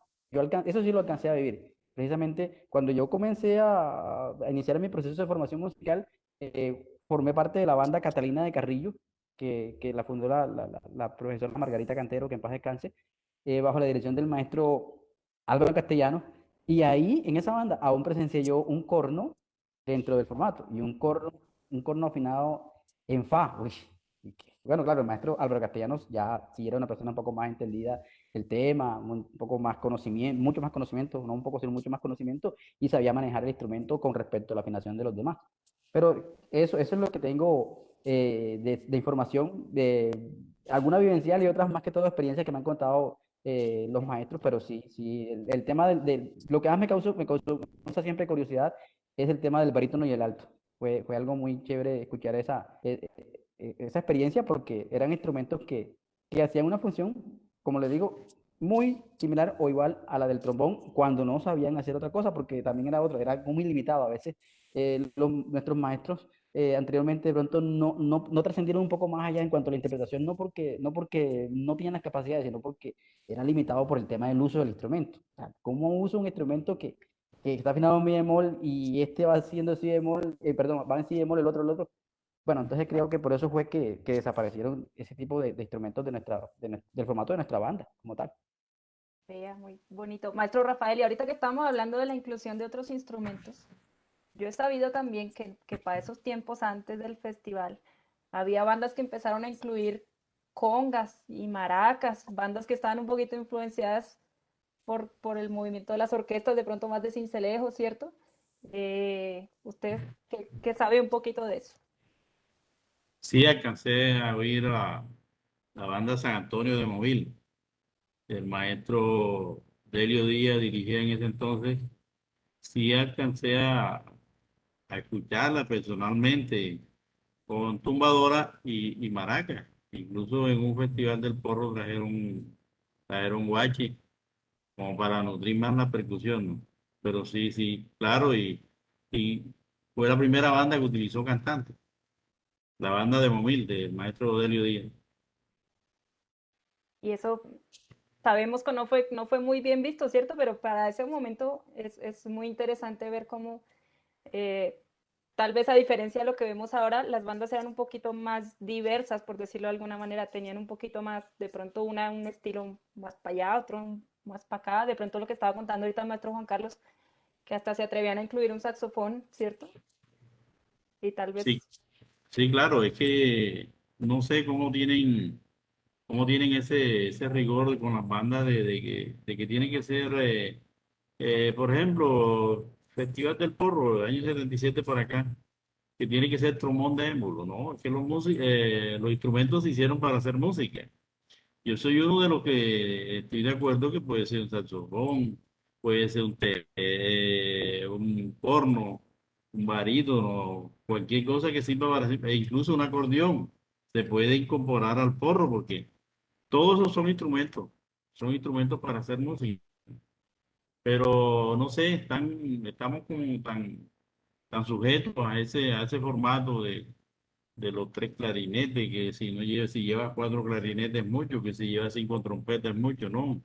Eso sí lo alcancé a vivir. Precisamente cuando yo comencé a iniciar mi proceso de formación musical, formé parte de la banda Catalina de Carrillo, que la fundó la profesora Margarita Cantero, que en paz descanse, bajo la dirección del maestro Álvaro Castellano. Y ahí, en esa banda, aún presencié yo un corno dentro del formato y un corno afinado en fa. Uy, bueno, claro, el maestro Álvaro Castellanos ya sí era una persona un poco más entendida del tema, un poco más conocimiento, mucho más conocimiento, no un poco, sino mucho más conocimiento, y sabía manejar el instrumento con respecto a la afinación de los demás. Pero eso es lo que tengo de información, de alguna vivencial y otras más que todo experiencias que me han contado los maestros, pero sí, sí, el tema lo que más me causa siempre curiosidad es el tema del barítono y el alto. Fue algo muy chévere escuchar esa experiencia, porque eran instrumentos que hacían una función, como le digo, muy similar o igual a la del trombón cuando no sabían hacer otra cosa, porque también era muy limitado. A veces nuestros maestros anteriormente de pronto no trascendieron un poco más allá en cuanto a la interpretación, no porque no tenían las capacidades, sino porque eran limitados por el tema del uso del instrumento. O sea, ¿cómo uso un instrumento que está afinado en mi bemol y este va siendo si bemol, perdón, va en si bemol, el otro? Bueno, entonces creo que por eso fue que desaparecieron ese tipo de instrumentos del formato de nuestra banda, como tal. Vea, muy bonito. Maestro Rafael, y ahorita que estamos hablando de la inclusión de otros instrumentos, yo he sabido también que para esos tiempos antes del festival había bandas que empezaron a incluir congas y maracas, bandas que estaban un poquito influenciadas por el movimiento de las orquestas, de pronto más de Sincelejo, ¿cierto? ¿Usted qué sabe un poquito de eso? Sí, alcancé a oír la banda San Antonio de Movil. El maestro Delio Díaz dirigía en ese entonces. Sí, alcancé a escucharla personalmente con tumbadora y maraca. Incluso en un festival del porro trajeron guachi como para nutrir más la percusión, ¿no? Pero sí, sí, claro, y fue la primera banda que utilizó cantante, la banda de Momil, del maestro Delio Díaz. Y eso sabemos que no fue muy bien visto, ¿cierto? Pero para ese momento es muy interesante ver cómo tal vez a diferencia de lo que vemos ahora, las bandas eran un poquito más diversas, por decirlo de alguna manera, tenían un poquito más, de pronto un estilo más para allá, otro más para acá, de pronto lo que estaba contando ahorita el maestro Juan Carlos, que hasta se atrevían a incluir un saxofón, ¿cierto? Y tal vez... Sí, sí, claro, es que no sé cómo tienen ese rigor con las bandas de que tiene que ser, por ejemplo, Festival del Porro, del año 77 para acá, que tiene que ser trombón de émulo, ¿no? Es que los instrumentos se hicieron para hacer música. Yo soy uno de los que estoy de acuerdo que puede ser un saxofón, puede ser un corno, un barítono, cualquier cosa que sirva para, e incluso un acordeón se puede incorporar al porro porque todos esos son instrumentos para hacer música. Pero no sé, estamos como tan sujetos a ese formato de los tres clarinetes, que si lleva cuatro clarinetes es mucho, que si lleva cinco trompetas es mucho, ¿no?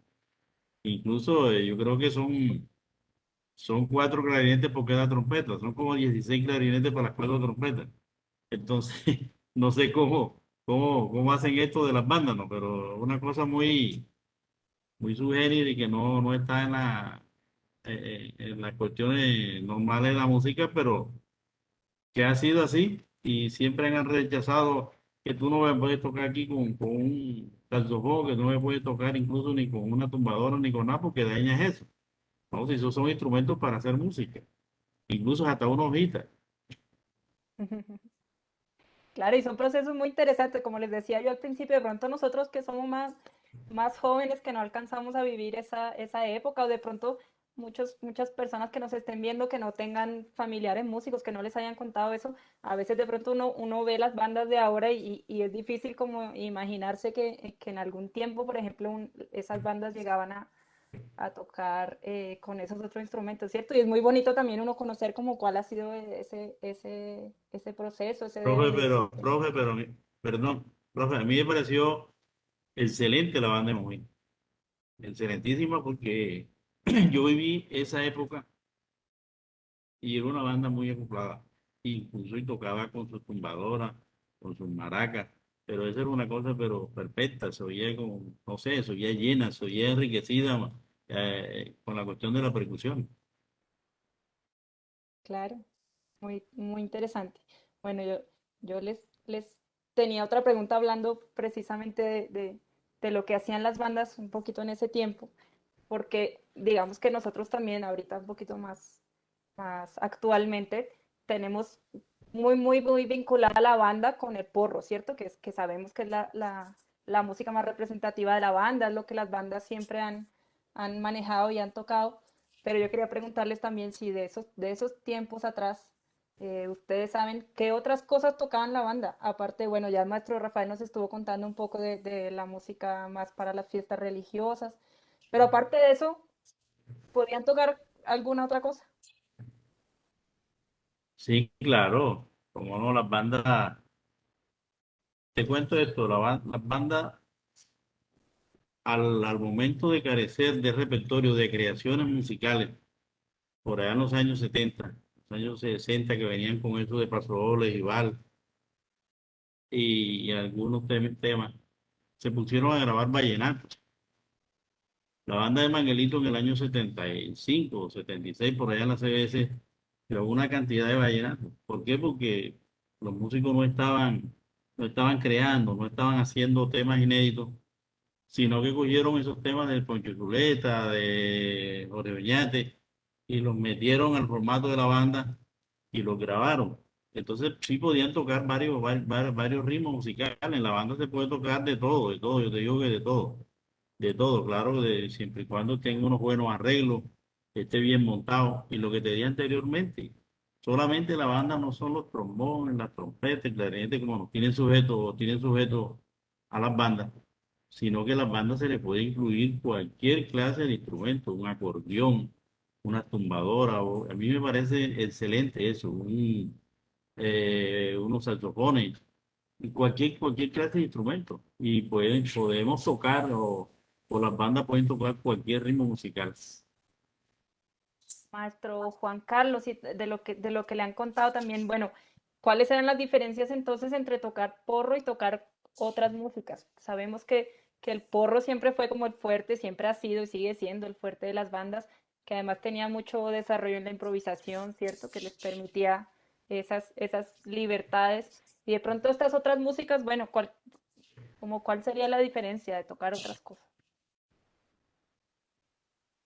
Incluso yo creo que son cuatro clarinetes por cada trompeta, son como 16 clarinetes para las cuatro trompetas. Entonces, no sé cómo hacen esto de las bandas, ¿no? Pero una cosa muy subgénero y que no está en las cuestiones normales de la música, pero que ha sido así y siempre han rechazado que tú no me puedes tocar aquí con un saxofón, que no me puedes tocar incluso ni con una tumbadora ni con nada porque dañas eso. No, si esos son instrumentos para hacer música, incluso hasta una hojita. Claro, y son procesos muy interesantes, como les decía yo al principio, de pronto nosotros que somos más jóvenes que no alcanzamos a vivir esa época, o de pronto muchas personas que nos estén viendo que no tengan familiares músicos, que no les hayan contado eso, a veces de pronto uno ve las bandas de ahora y es difícil como imaginarse que en algún tiempo, por ejemplo, esas bandas llegaban a tocar con esos otros instrumentos, ¿cierto? Y es muy bonito también uno conocer como cuál ha sido ese proceso, Perdón, profe, a mí me pareció excelente la banda de Mojín, excelentísima porque yo viví esa época y era una banda muy acoplada, incluso y tocaba con sus tumbadoras, con sus maracas, pero esa era una cosa pero perfecta, se oía como, no sé, se oía llena, se oía enriquecida con la cuestión de la percusión. claro, muy interesante. Bueno, yo les tenía otra pregunta hablando precisamente de lo que hacían las bandas un poquito en ese tiempo, porque digamos que nosotros también ahorita un poquito más actualmente tenemos muy vinculada la banda con el porro, ¿cierto? Que sabemos que es la música más representativa de la banda, es lo que las bandas siempre han manejado y han tocado. Pero yo quería preguntarles también si de esos tiempos atrás, ustedes saben qué otras cosas tocaban la banda. Aparte, bueno, ya el maestro Rafael nos estuvo contando un poco de la música más para las fiestas religiosas, pero aparte de eso, ¿podían tocar alguna otra cosa? Sí, claro, como no, las bandas, te cuento esto, las bandas al momento de carecer de repertorio de creaciones musicales, por allá en los años 70, los años 60 que venían con eso de pasodobles y vals y algunos temas, se pusieron a grabar vallenato. La banda de Manguelito en el año 75 o 76, por allá en la CBS, grabó una cantidad de vallenato. ¿Por qué? Porque los músicos no estaban creando, no estaban haciendo temas inéditos, sino que cogieron esos temas del Poncho Zuleta, de Jorge Oñate, y los metieron al formato de la banda y los grabaron. Entonces sí podían tocar varios ritmos musicales. En la banda se puede tocar de todo, yo te digo que de todo, claro, siempre y cuando tenga unos buenos arreglos, esté bien montado. Y lo que te dije anteriormente, solamente la banda no son los trombones, las trompetas, el clarinete, como nos tienen sujeto a las bandas, sino que a las bandas se le puede incluir cualquier clase de instrumento, un acordeón, una tumbadora, a mí me parece excelente eso, unos saxofones, y cualquier clase de instrumento. Y podemos tocar o las bandas pueden tocar cualquier ritmo musical. maestro Juan Carlos, y de lo que le han contado también, bueno, ¿cuáles eran las diferencias entonces entre tocar porro y tocar otras músicas? Sabemos que el porro siempre fue como el fuerte, siempre ha sido y sigue siendo el fuerte de las bandas, que además tenía mucho desarrollo en la improvisación, ¿cierto? Que les permitía esas libertades. Y de pronto estas otras músicas, bueno, ¿cuál sería la diferencia de tocar otras cosas?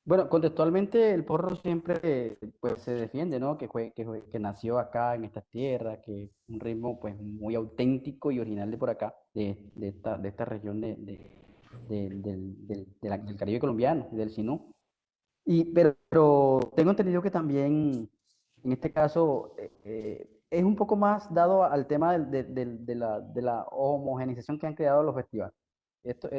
Bueno, contextualmente el porro siempre pues se defiende, ¿no? Que nació acá en estas tierras, que es un ritmo pues muy auténtico y original de por acá, de esta región del Caribe colombiano, del Sinú. Pero tengo entendido que también, en este caso, es un poco más dado al tema de la homogenización que han creado los festivales.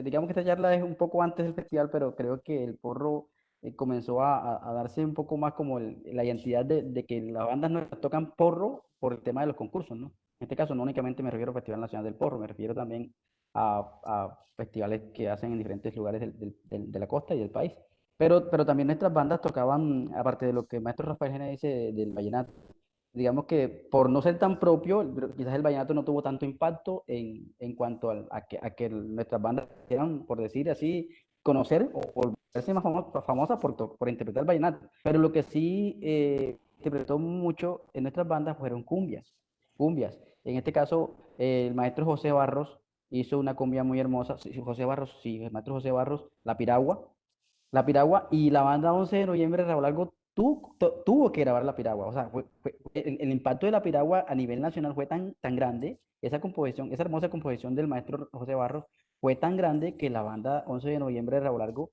Digamos que esta charla es un poco antes del festival, pero creo que el porro comenzó a darse un poco más como la identidad de que las bandas no tocan porro por el tema de los concursos, ¿no? En este caso, no únicamente me refiero al Festival Nacional del Porro, me refiero también a festivales que hacen en diferentes lugares de la costa y del país. Pero también nuestras bandas tocaban, aparte de lo que el maestro Rafael Gena dice del vallenato, digamos que por no ser tan propio, quizás el vallenato no tuvo tanto impacto en cuanto a que nuestras bandas quieran, por decir así, conocer o verse más famosas por interpretar el vallenato. Pero lo que sí interpretó mucho en nuestras bandas fueron cumbias. En este caso, el maestro José Barros hizo una cumbia muy hermosa. Sí, José Barros, sí, el maestro José Barros, La Piragua y la banda 11 de noviembre, Raúl Algo tuvo que grabar La Piragua. O sea, el impacto de La Piragua a nivel nacional fue tan grande, esa composición, esa hermosa composición del maestro José Barros fue tan grande que la banda 11 de noviembre, Raúl Algo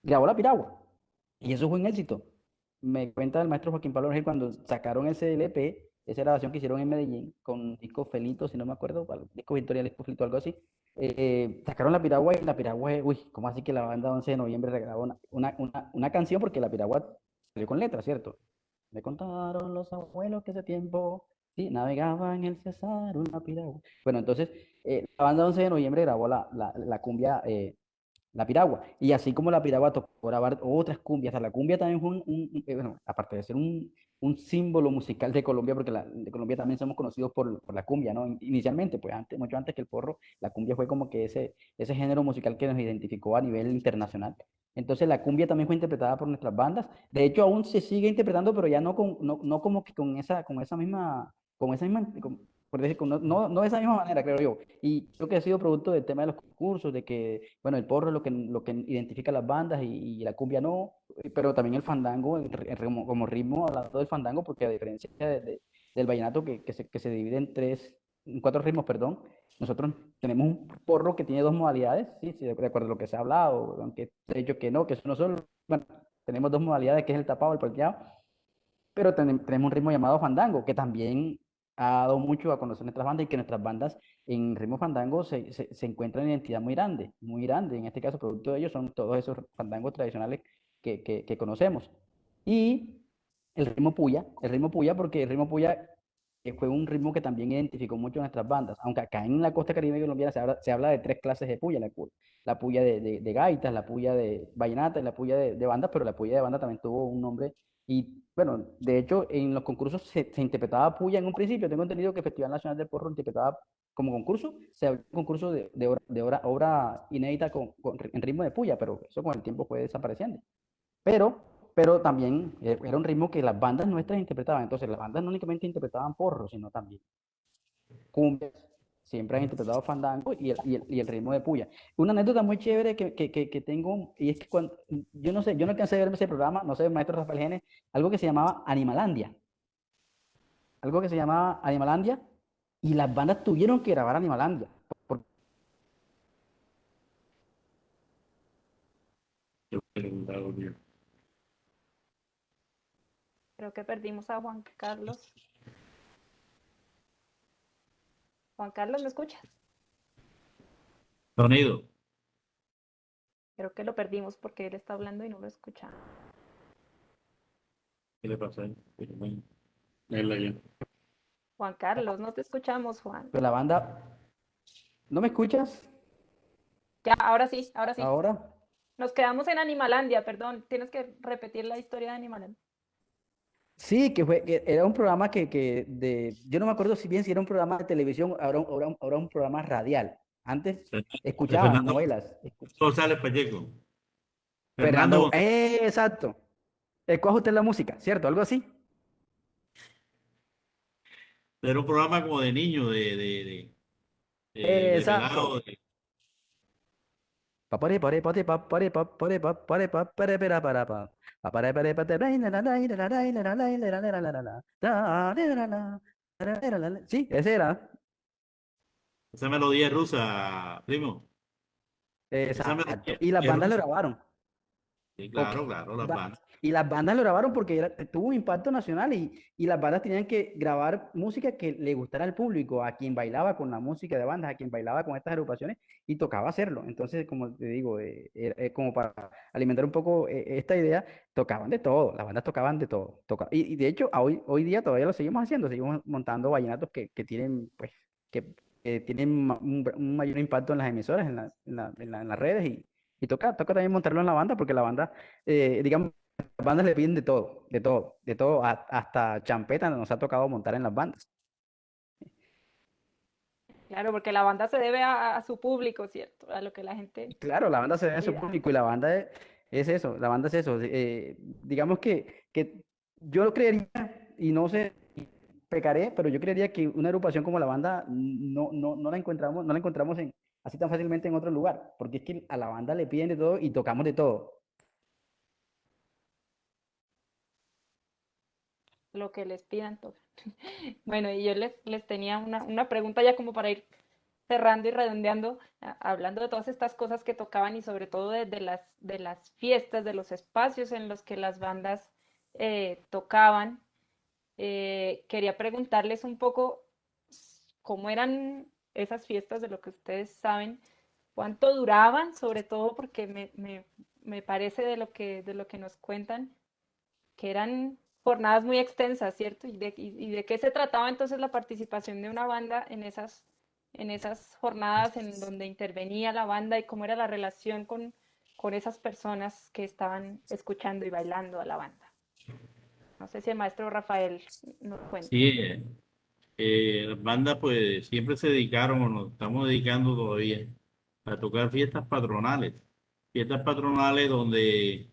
grabó La Piragua. Y eso fue un éxito. Me cuenta el maestro Joaquín Pablo Rangel cuando sacaron ese LP, esa grabación que hicieron en Medellín con disco Felito, si no me acuerdo, disco Victoria, disco Felito, algo así. Sacaron La Piragua y La Piragua, uy, ¿cómo así que la banda 11 de noviembre regrabó una canción? Porque La Piragua salió con letra, ¿cierto? Me contaron los abuelos que ese tiempo sí, navegaba en el Cesar una piragua. Bueno, entonces la banda 11 de noviembre grabó la cumbia la piragua. Y así como la piragua tocó grabar otras cumbias, o sea, la cumbia también fue bueno, aparte de ser un símbolo musical de Colombia, porque de Colombia también somos conocidos por la cumbia, ¿no? Inicialmente, pues antes, mucho antes que el porro, la cumbia fue como que ese género musical que nos identificó a nivel internacional. Entonces la cumbia también fue interpretada por nuestras bandas. De hecho, aún se sigue interpretando, pero ya no como que con esa misma, por decir, no de esa misma manera, creo yo. Y creo que ha sido producto del tema de los concursos, de que, bueno, el porro es lo que identifica a las bandas y la cumbia no, pero también el fandango, como ritmo, hablando del fandango, porque a diferencia del vallenato que se divide en cuatro ritmos, perdón, nosotros tenemos un porro que tiene dos modalidades, sí, sí, de acuerdo a lo que se ha hablado, aunque se ha dicho que no, que eso no solo, bueno, tenemos dos modalidades, que es el tapado y el palteado, pero tenemos un ritmo llamado fandango, que también ha dado mucho a conocer nuestras bandas y que nuestras bandas en ritmo fandango se encuentran en identidad muy grande, muy grande. En este caso, producto de ellos son todos esos fandangos tradicionales que conocemos. Y el ritmo puya, porque el ritmo puya fue un ritmo que también identificó mucho a nuestras bandas, aunque acá en la costa caribe colombiana se habla de tres clases de puya, la puya de gaitas, la puya de vallenata y la puya de bandas, pero la puya de banda también tuvo un nombre y bueno, de hecho, en los concursos se interpretaba puya en un principio. Tengo entendido que el Festival Nacional del Porro interpretaba como concurso, se abrió un concurso obra inédita en ritmo de puya, pero eso con el tiempo fue desapareciendo. Pero, pero también era un ritmo que las bandas nuestras interpretaban. Entonces, las bandas no únicamente interpretaban porro, sino también cumbias. Siempre han interpretado fandango y el ritmo de puya. Una anécdota muy chévere que tengo, y es que yo no sé, yo no alcancé a ver ese programa, no sé, el maestro Rafael Genes, algo que se llamaba Animalandia. Algo que se llamaba Animalandia, y las bandas tuvieron que grabar Animalandia. Yo creo que el audio. Creo que perdimos a Juan Carlos. Juan Carlos, ¿me escuchas? Sonido. Creo que lo perdimos porque él está hablando y no lo escuchamos. ¿Qué le pasa a él? Pero bueno, él allá. Juan Carlos, no te escuchamos, Juan. Pero la banda, ¿no me escuchas Ya, ahora sí, ahora sí. ahora? Nos quedamos en Animalandia, perdón. Tienes que repetir la historia de Animalandia. Sí, que era un programa yo no me acuerdo si bien si era un programa de televisión, ahora un programa radial. Antes De escuchaban Fernando novelas. González Pacheco. Fernando Fernando, González. exacto. ¿Cuál es usted la música? ¿Cierto? Algo así. Era un programa como de niño, de pelado. Exacto. Papare, pare, pate, pa, pare, pa, pare, pa, pare, pa, pare, pera, para, pa. Pa, pare, pare, pate, rai, la, la, la, la, la, la, la, la, la, la, la, la, la, la, la. Da, la, la, la, la, la, la, la. Sí, ese era. Esa melodía es rusa, primo. Esa Exacto. melodía Y las es bandas lo rusa. grabaron. Sí, Ok. claro, claro, las bandas. Y las bandas lo grabaron porque tuvo un impacto nacional y las bandas tenían que grabar música que le gustara al público, a quien bailaba con la música de bandas, a quien bailaba con estas agrupaciones y tocaba hacerlo. Entonces, como te digo, como para alimentar un poco esta idea, tocaban de todo, las bandas tocaban de todo. Y de hecho, hoy día todavía lo seguimos haciendo, seguimos montando vallenatos que tienen, pues, que tienen un mayor impacto en las emisoras, en las redes y toca también montarlo en la banda porque la banda digamos, las bandas le piden de todo, de todo, de todo, hasta champeta nos ha tocado montar en las bandas. Claro, porque la banda se debe a su público, ¿cierto? A lo que la gente Claro, la banda se ve a su pida. público y la banda es eso, la banda es eso. Digamos que yo creería, y no sé, pecaré, pero yo creería que una agrupación como la banda no la encontramos así tan fácilmente en otro lugar, porque es que a la banda le piden de todo y tocamos de todo. Lo que les pidan tocan. Bueno, y yo les tenía una pregunta ya como para ir cerrando y redondeando, hablando de todas estas cosas que tocaban y sobre todo de las fiestas, de los espacios en los que las bandas tocaban. Quería preguntarles un poco cómo eran esas fiestas, de lo que ustedes saben, cuánto duraban, sobre todo porque me parece de lo que nos cuentan que eran jornadas muy extensas, ¿cierto? Y de qué se trataba entonces la participación de una banda en esas jornadas en donde intervenía la banda y cómo era la relación con esas personas que estaban escuchando y bailando a la banda. No sé si el maestro Rafael nos cuenta. Sí, las bandas pues siempre se dedicaron o nos estamos dedicando todavía a tocar fiestas patronales donde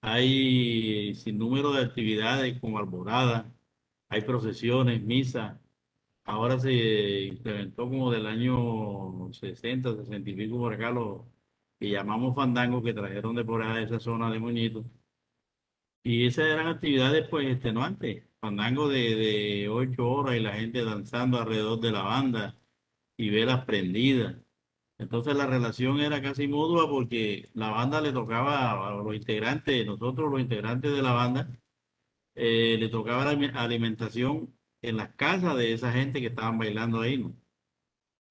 hay sin número de actividades como alborada, hay procesiones, misas. Ahora se implementó como del año 60, 60 y pico por acá lo que llamamos fandango que trajeron de por allá de esa zona de Moñito. Y esas eran actividades pues extenuantes, fandango de 8 horas y la gente danzando alrededor de la banda y velas prendidas. Entonces la relación era casi mutua porque la banda le tocaba a los integrantes, nosotros los integrantes de la banda, le tocaba la alimentación en las casas de esa gente que estaban bailando ahí, ¿no?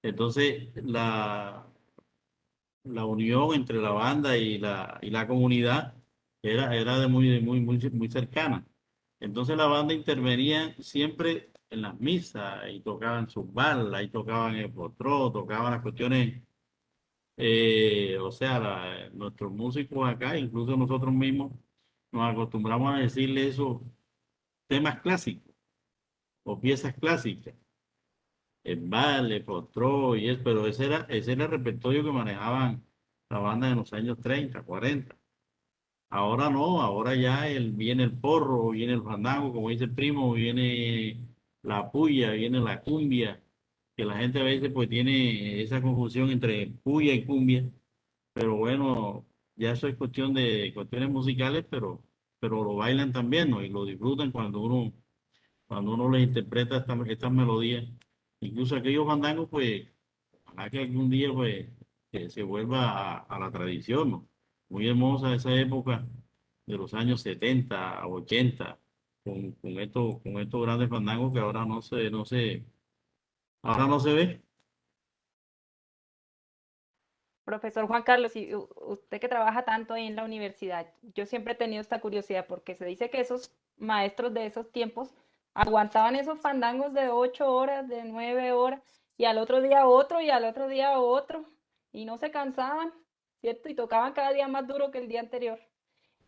Entonces la unión entre la banda y la comunidad era muy cercana. Entonces la banda intervenía siempre en las misas y tocaban sus balas, y tocaban el potró, tocaban las cuestiones, o sea, nuestros músicos acá, incluso nosotros mismos, nos acostumbramos a decirle esos temas clásicos o piezas clásicas, el vale, potró y eso, pero ese era el repertorio que manejaban la banda en los años 30 40. Ahora no, ahora ya viene el porro, viene el fandango, como dice el primo, viene la puya, viene la cumbia, que la gente a veces pues tiene esa confusión entre puya y cumbia, pero bueno, ya eso es cuestión de cuestiones musicales, pero lo bailan también, ¿no? Y lo disfrutan cuando uno les interpreta estas melodías. Incluso aquellos fandangos, pues, ojalá que algún día pues que se vuelva a la tradición, ¿no? Muy hermosa esa época de los años 70 a 80 con estos grandes fandangos que ahora ahora no se ve. Profesor Juan Carlos, y usted que trabaja tanto ahí en la universidad, yo siempre he tenido esta curiosidad porque se dice que esos maestros de esos tiempos aguantaban esos fandangos de 8 horas, de 9 horas, y al otro día otro, y al otro día otro, y no se cansaban, ¿cierto? Y tocaban cada día más duro que el día anterior.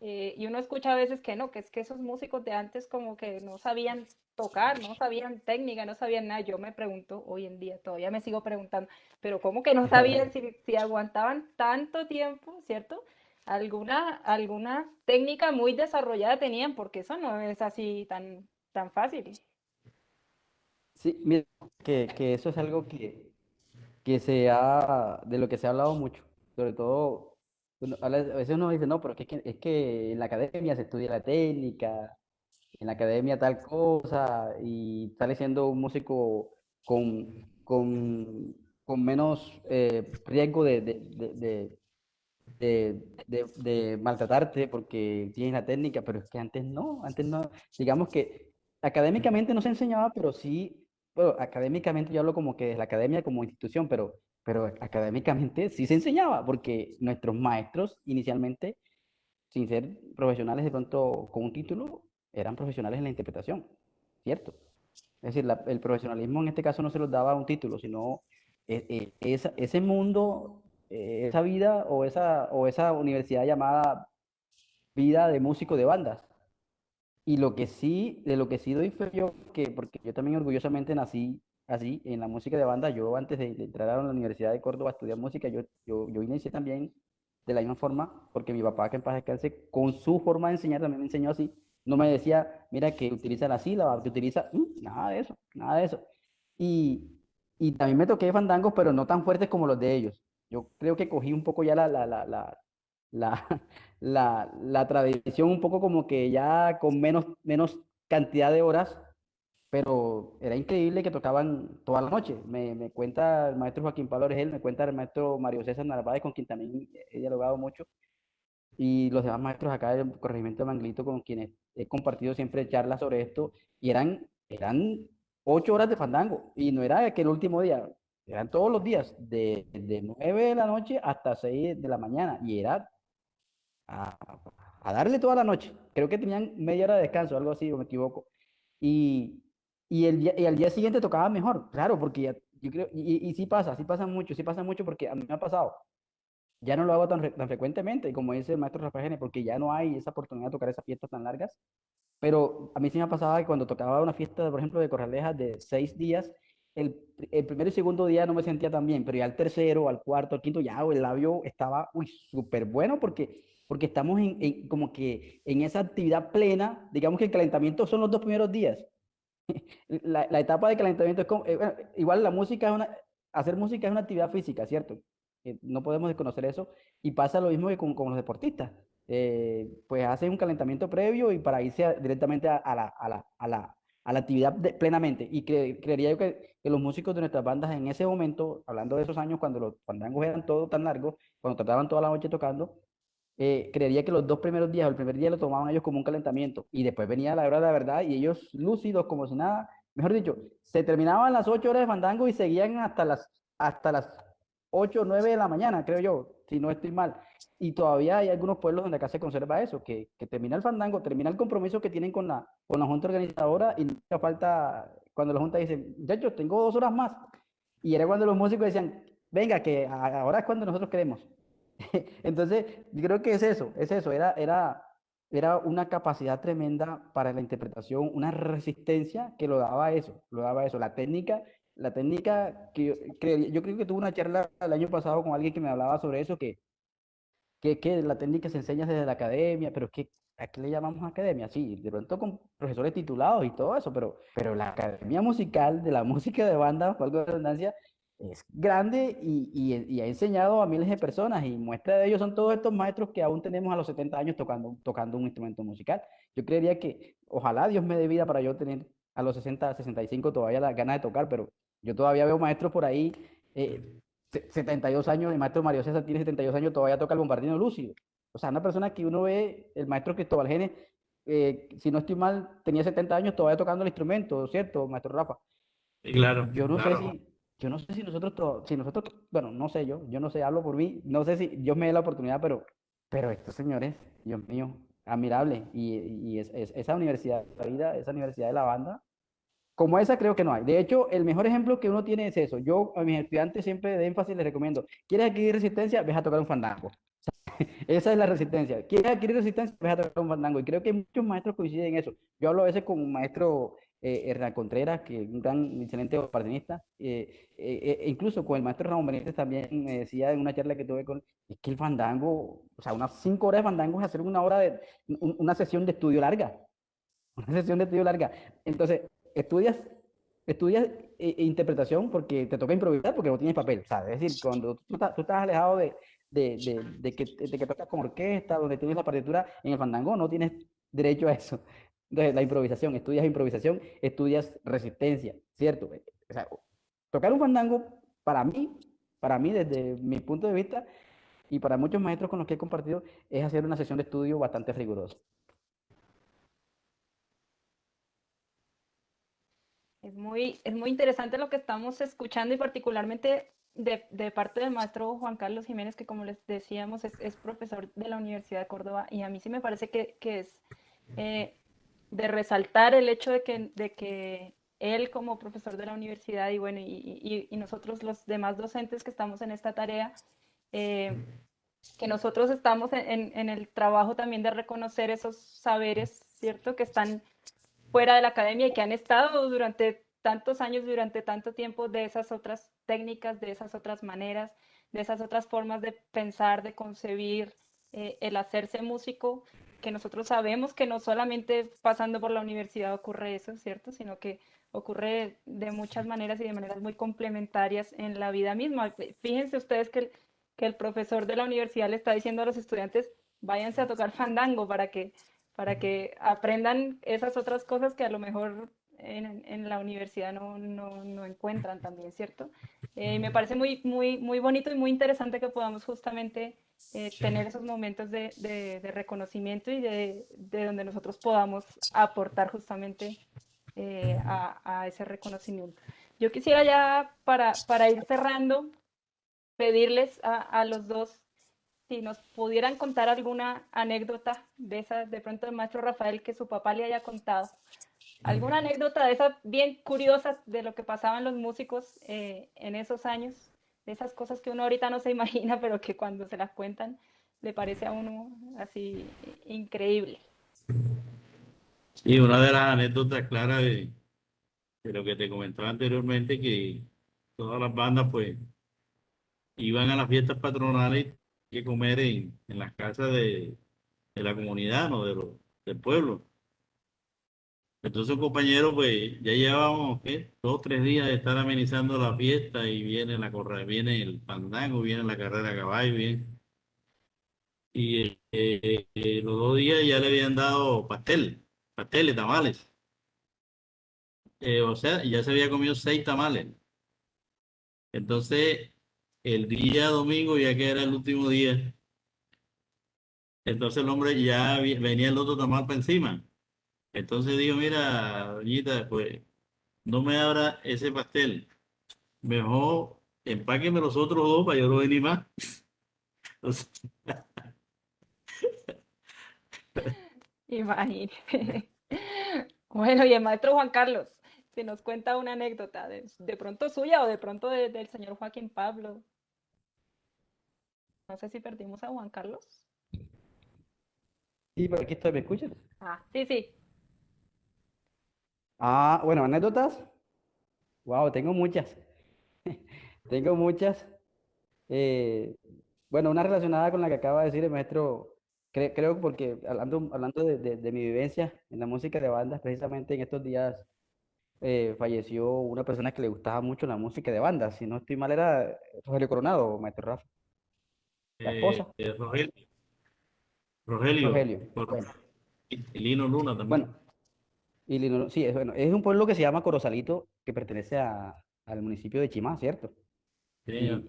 Y uno escucha a veces que no, que es que esos músicos de antes como que no sabían tocar, no sabían técnica, no sabían nada. Yo me pregunto hoy en día, todavía me sigo preguntando, pero ¿cómo que no sabían si aguantaban tanto tiempo, ¿cierto? Alguna técnica muy desarrollada tenían, porque eso no es así tan fácil. Sí, mira, que eso es algo que de lo que se ha hablado mucho, sobre todo, a veces uno dice, no, pero es que en la academia se estudia la técnica, en la academia tal cosa, y sale siendo un músico con menos riesgo de maltratarte porque tienes la técnica, pero es que antes no, digamos que académicamente no se enseñaba, pero sí, bueno, académicamente yo hablo como que de la academia como institución, pero académicamente sí se enseñaba, porque nuestros maestros inicialmente, sin ser profesionales de pronto con un título, eran profesionales en la interpretación, ¿cierto? Es decir, el profesionalismo en este caso no se los daba un título, sino ese mundo, esa vida o esa universidad llamada vida de músico de bandas. Y de lo que sí doy fe yo, porque yo también orgullosamente nací así, en la música de banda. Yo antes de entrar a la Universidad de Córdoba a estudiar música, yo inicié también de la misma forma, porque mi papá, que en paz descanse, con su forma de enseñar también me enseñó así. No me decía, mira, que utiliza la sílaba, que utiliza, nada de eso, nada de eso. Y, y también me toqué fandangos, pero no tan fuertes como los de ellos. Yo creo que cogí un poco ya la, la tradición un poco como que ya con menos cantidad de horas, pero era increíble que tocaban toda la noche. Me cuenta el maestro Joaquín Pablo Oregel, me cuenta el maestro Mario César Narváez, con quien también he dialogado mucho, y los demás maestros acá del corregimiento de Manglito, con quienes he compartido siempre charlas sobre esto, y eran 8 horas de fandango, y no era que el último día, eran todos los días, de 9 de la noche hasta 6 de la mañana, y era a, a darle toda la noche. Creo que tenían media hora de descanso, algo así, o me equivoco. Y, y al día siguiente tocaba mejor, claro, porque ya, yo creo, y sí pasa mucho porque a mí me ha pasado. Ya no lo hago tan frecuentemente, como dice el maestro Rafael Gene, porque ya no hay esa oportunidad de tocar esas fiestas tan largas. Pero a mí sí me pasaba que cuando tocaba una fiesta, por ejemplo, de Corralejas de 6 días, el primero y segundo día no me sentía tan bien, pero ya el tercero, al cuarto, al quinto, ya el labio estaba, uy, súper bueno porque estamos como que en esa actividad plena. Digamos que el calentamiento son los 2 primeros días. La etapa de calentamiento es como, bueno, igual hacer música es una actividad física, ¿cierto? No podemos desconocer eso. Y pasa lo mismo que con los deportistas. Pues hacen un calentamiento previo y para irse directamente a la actividad plenamente. Y creería yo que los músicos de nuestras bandas en ese momento, hablando de esos años cuando los fandangos eran todo tan largos, cuando trataban toda la noche tocando, creería que los 2 primeros días, o el primer día lo tomaban ellos como un calentamiento, y después venía la hora de la verdad y ellos lúcidos como si nada, mejor dicho, se terminaban las 8 horas de fandango y seguían hasta las 8 o 9 de la mañana, creo yo, si no estoy mal. Y todavía hay algunos pueblos donde acá se conserva eso, que termina el fandango, termina el compromiso que tienen con la junta organizadora, y nunca falta cuando la junta dice, yo tengo 2 horas más. Y era cuando los músicos decían, venga, que ahora es cuando nosotros queremos. Entonces, yo creo que es eso, era una capacidad tremenda para la interpretación, una resistencia que lo daba eso. La técnica yo creo que tuve una charla el año pasado con alguien que me hablaba sobre eso, que la técnica se enseña desde la academia, pero ¿a qué le llamamos academia? Sí, de pronto con profesores titulados y todo eso, pero la academia musical de la música de banda, valga la redundancia, es grande y ha enseñado a miles de personas, y muestra de ello son todos estos maestros que aún tenemos a los 70 años tocando un instrumento musical. Yo creería que ojalá Dios me dé vida para yo tener a los 60, 65 todavía las ganas de tocar, pero yo todavía veo maestros por ahí. 72 años, el maestro Mario César tiene 72 años, todavía toca el bombardino lúcido. O sea, una persona que uno ve, el maestro Cristóbal Genes, si no estoy mal, tenía 70 años todavía tocando el instrumento, ¿cierto, maestro Rafa? Sí, claro, Yo no sé claro. si nosotros, bueno, no sé yo no sé, hablo por mí, no sé si Dios me dé la oportunidad, pero estos señores, Dios mío, admirable. Y esa universidad de la vida, esa universidad de la banda, como esa creo que no hay. De hecho, el mejor ejemplo que uno tiene es eso. Yo a mis estudiantes siempre de énfasis les recomiendo, ¿quieres adquirir resistencia? Ves a tocar un fandango. Esa es la resistencia. ¿Quieres adquirir resistencia? Pues a tocar un fandango. Y creo que muchos maestros coinciden en eso. Yo hablo a veces con un maestro Hernán Contreras, que es un gran, excelente bardenista. Incluso con el maestro Ramón Benítez también me decía en una charla que tuve con él, es que el fandango, o sea, unas 5 horas de fandango es hacer una hora de, una sesión de estudio larga. Una sesión de estudio larga. Entonces, estudias, estudias interpretación porque te toca improvisar porque no tienes papel, ¿sabes? Es decir, cuando tú estás alejado de que tocas con orquesta, donde tienes la partitura, en el fandango no tienes derecho a eso. Entonces, la improvisación, estudias resistencia, ¿cierto? O sea, tocar un fandango, para mí, desde mi punto de vista, y para muchos maestros con los que he compartido, es hacer una sesión de estudio bastante rigurosa. Es muy interesante lo que estamos escuchando y particularmente de parte del maestro Juan Carlos Jiménez, que como les decíamos es profesor de la Universidad de Córdoba y a mí sí me parece que es eh, de resaltar el hecho de que él como profesor de la universidad y bueno, y nosotros los demás docentes que estamos en esta tarea, eh, que nosotros estamos en el trabajo también de reconocer esos saberes, ¿cierto? Que están fuera de la academia y que han estado durante tantos años, durante tanto tiempo de esas otras técnicas, de esas otras maneras, de esas otras formas de pensar, de concebir, el hacerse músico, que nosotros sabemos que no solamente pasando por la universidad ocurre eso, ¿cierto? Sino que ocurre de muchas maneras y de maneras muy complementarias en la vida misma. Fíjense ustedes que el profesor de la universidad le está diciendo a los estudiantes, váyanse a tocar fandango para que aprendan esas otras cosas que a lo mejor en la universidad no encuentran también, ¿cierto? Me parece muy bonito y muy interesante que podamos justamente tener esos momentos de reconocimiento y de donde nosotros podamos aportar justamente a ese reconocimiento. Yo quisiera ya para ir cerrando, pedirles a los dos si nos pudieran contar alguna anécdota de esas, de pronto el maestro Rafael, que su papá le haya contado. Alguna anécdota de esas bien curiosas de lo que pasaban los músicos en esos años, de esas cosas que uno ahorita no se imagina, pero que cuando se las cuentan le parece a uno así increíble. Y una de las anécdotas claras de lo que te comentaba anteriormente, que todas las bandas pues iban a las fiestas patronales que comer en las casas de la comunidad, ¿no? Del pueblo. Entonces, un compañero, pues ya llevábamos, ¿qué? 2 o 3 días de estar amenizando la fiesta y viene la correa, viene el fandango, viene la carrera a caballo, viene. Y los 2 días ya le habían dado pasteles, tamales. O sea, ya se había comido 6 tamales. Entonces, el día domingo, ya que era el último día, entonces el hombre ya venía el otro tamal para encima. Entonces digo, mira, doñita, pues no me abra ese pastel. Mejor empáqueme los otros dos para yo no venir más. Entonces, Imagínate. Bueno, y el maestro Juan Carlos, si nos cuenta una anécdota de pronto suya o de pronto del señor Joaquín Pablo. No sé si perdimos a Juan Carlos. Y por aquí estoy, ¿me escuchas? Ah, sí, sí. Ah, bueno, anécdotas. Wow, tengo muchas. Tengo muchas. Eh, bueno, una relacionada con la que acaba de decir el maestro, creo porque hablando de mi vivencia en la música de bandas, precisamente en estos días falleció una persona que le gustaba mucho la música de bandas. Si no estoy mal, era Rogelio Coronado, maestro Rafa. La esposa, Rogelio, Rogelio. Bueno, y Lino Luna también. bueno, sí, bueno, es un pueblo que se llama Corosalito, que pertenece al municipio de Chimá, ¿cierto? Sí, señor.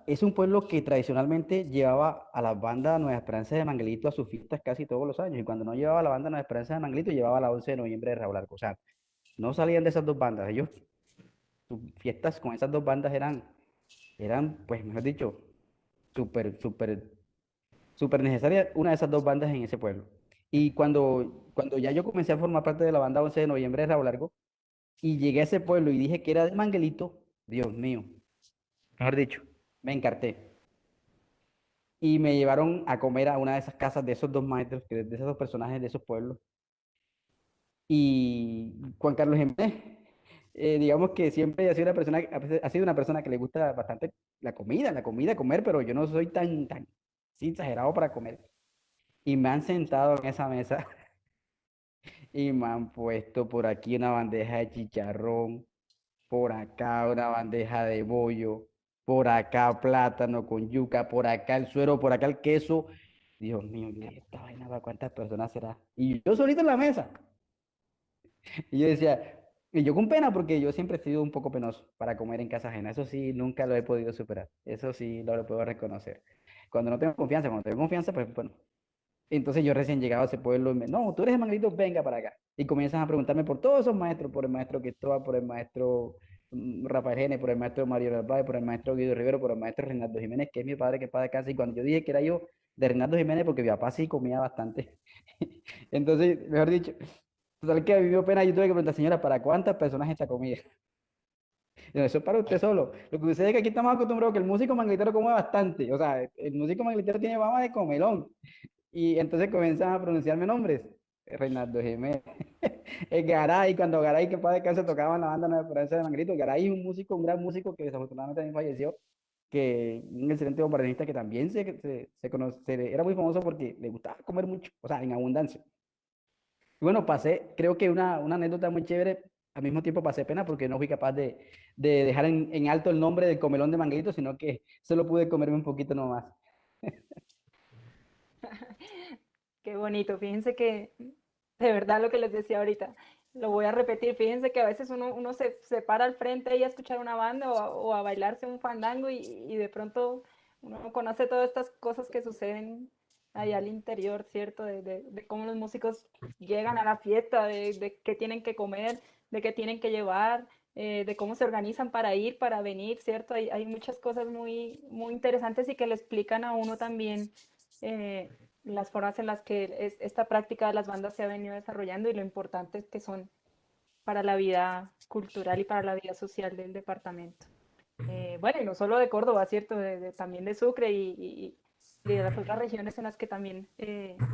Es un pueblo que tradicionalmente llevaba a la banda Nueva Esperanza de Manguelito a sus fiestas casi todos los años. Y cuando no llevaba a la banda Nueva Esperanza de Manguelito, llevaba la 11 de noviembre de Raúl Alcozar. No salían de esas dos bandas. Sus fiestas con esas dos bandas eran pues, mejor dicho, súper, súper, súper necesarias una de esas dos bandas en ese pueblo. Y cuando ya yo comencé a formar parte de la banda 11 de noviembre de Raúl Largo, y llegué a ese pueblo y dije que era de Manguelito, Dios mío, mejor dicho, me encarté. y me llevaron a comer a una de esas casas de esos dos maestros, de esos dos personajes de esos pueblos. Y Juan Carlos Jiménez, digamos que siempre ha sido una persona, ha sido una persona que le gusta bastante la comida, comer, pero yo no soy tan sí, exagerado para comer. Y me han sentado en esa mesa y me han puesto por aquí una bandeja de chicharrón, por acá una bandeja de bollo, por acá plátano con yuca, por acá el suero, por acá el queso. Dios mío, yo dije, esta vaina para cuántas personas será. Y yo solito en la mesa. Y yo decía, y yo con pena porque yo siempre he sido un poco penoso para comer en casa ajena. Eso sí, nunca lo he podido superar. Eso sí, lo puedo reconocer. Cuando tengo confianza, pues bueno. Entonces yo recién llegado a ese pueblo, no, tú eres el Manglito, venga para acá. Y comienzan a preguntarme por todos esos maestros, por el maestro Cristóbal, por el maestro Rafael Gene, por el maestro Mario Narváez, por el maestro Guido Rivero, por el maestro Reinaldo Jiménez, que es mi padre, que es padre de casa. Y cuando yo dije que era yo de Reinaldo Jiménez, porque mi papá sí comía bastante. Entonces, mejor dicho, total que me dio pena, yo tuve que preguntar, señora, ¿para cuántas personas esta comida? No, eso es para usted solo. Lo que sucede es que aquí estamos acostumbrados que el músico manglitero come bastante. O sea, el músico manglitero tiene fama de comelón. Y entonces comienzan a pronunciarme nombres. Reinaldo Jiménez, Garay, cuando Garay, que padre se tocaba en la banda Nueva Esperanza de Manglito. Garay es un músico, un gran músico que desafortunadamente también falleció, que un excelente bombardista que también se conoce, era muy famoso porque le gustaba comer mucho, o sea, en abundancia. Y bueno, pasé, creo que una anécdota muy chévere, al mismo tiempo pasé pena porque no fui capaz de dejar en alto el nombre del comelón de Manglito, sino que solo pude comerme un poquito nomás. Qué bonito, fíjense que de verdad lo que les decía ahorita, lo voy a repetir, fíjense que a veces uno se para al frente ahí a escuchar una banda o a bailarse un fandango y de pronto uno conoce todas estas cosas que suceden allá al interior, ¿cierto? De cómo los músicos llegan a la fiesta, de qué tienen que comer, de qué tienen que llevar, de cómo se organizan para ir, para venir, ¿cierto? Hay muchas cosas muy interesantes y que le explican a uno también. eh, las formas en las que esta práctica de las bandas se ha venido desarrollando y lo importantes que son para la vida cultural y para la vida social del departamento. Bueno, y no solo de Córdoba, ¿cierto? También de Sucre y de las otras regiones en las que también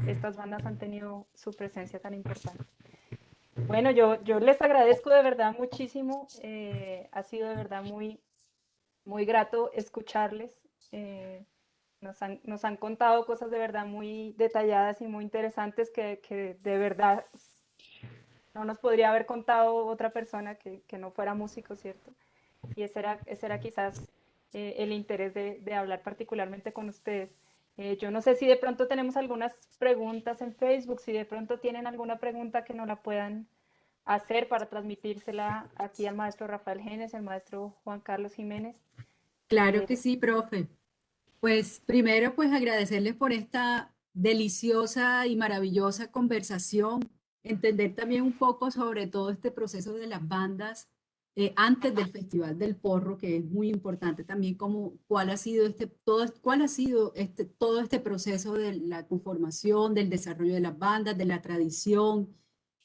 estas bandas han tenido su presencia tan importante. Bueno, yo les agradezco de verdad muchísimo. Ha sido de verdad muy grato escucharles. Eh, nos han contado cosas de verdad muy detalladas y muy interesantes que de verdad no nos podría haber contado otra persona que no fuera músico, ¿cierto? Y ese era quizás el interés de hablar particularmente con ustedes. Yo no sé si de pronto tenemos algunas preguntas en Facebook, si de pronto tienen alguna pregunta que no la puedan hacer para transmitírsela aquí al maestro Rafael Genes, al maestro Juan Carlos Jiménez. Claro Eh, que sí, profe. Pues primero, pues agradecerles por esta deliciosa y maravillosa conversación, entender también un poco sobre todo este proceso de las bandas antes del Festival del Porro, que es muy importante también como cuál ha sido cuál ha sido todo este proceso de la conformación, del desarrollo de las bandas, de la tradición,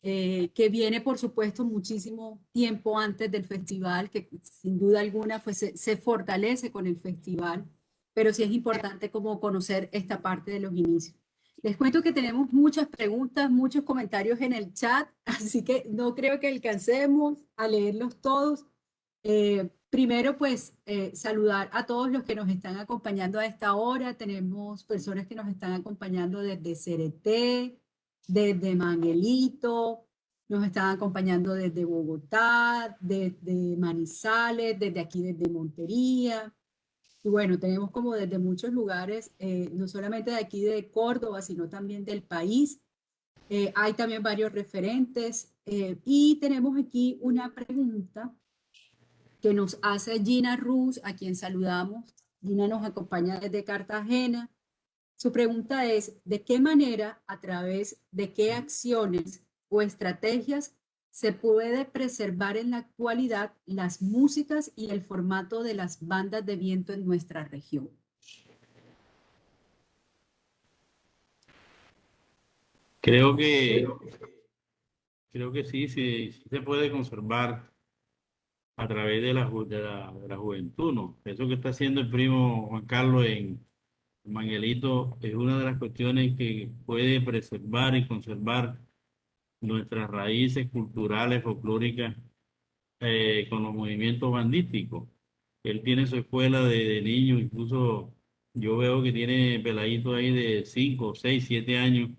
que viene por supuesto muchísimo tiempo antes del festival, que sin duda alguna pues se fortalece con el festival, pero sí es importante como conocer esta parte de los inicios. Les cuento que tenemos muchas preguntas, muchos comentarios en el chat, así que no creo que alcancemos a leerlos todos. Primero, pues, saludar a todos los que nos están acompañando a esta hora. Tenemos personas que nos están acompañando desde Cereté, desde Manguelito, nos están acompañando desde Bogotá, desde Manizales, desde aquí, desde Montería. Y bueno, tenemos como desde muchos lugares, no solamente de aquí de Córdoba, sino también del país. Hay también varios referentes y tenemos aquí una pregunta que nos hace Gina Ruz, a quien saludamos. Gina nos acompaña desde Cartagena. Su pregunta es, ¿de qué manera, a través de qué acciones o estrategias se puede preservar en la actualidad las músicas y el formato de las bandas de viento en nuestra región? Creo que, creo que sí se puede conservar a través de la juventud, ¿no? Eso que está haciendo el primo Juan Carlos Manguelito, es una de las cuestiones que puede preservar y conservar nuestras raíces culturales, folclóricas, con los movimientos bandísticos. Él tiene su escuela de niños, incluso yo veo que tiene peladitos ahí de 5, 6, 7 años.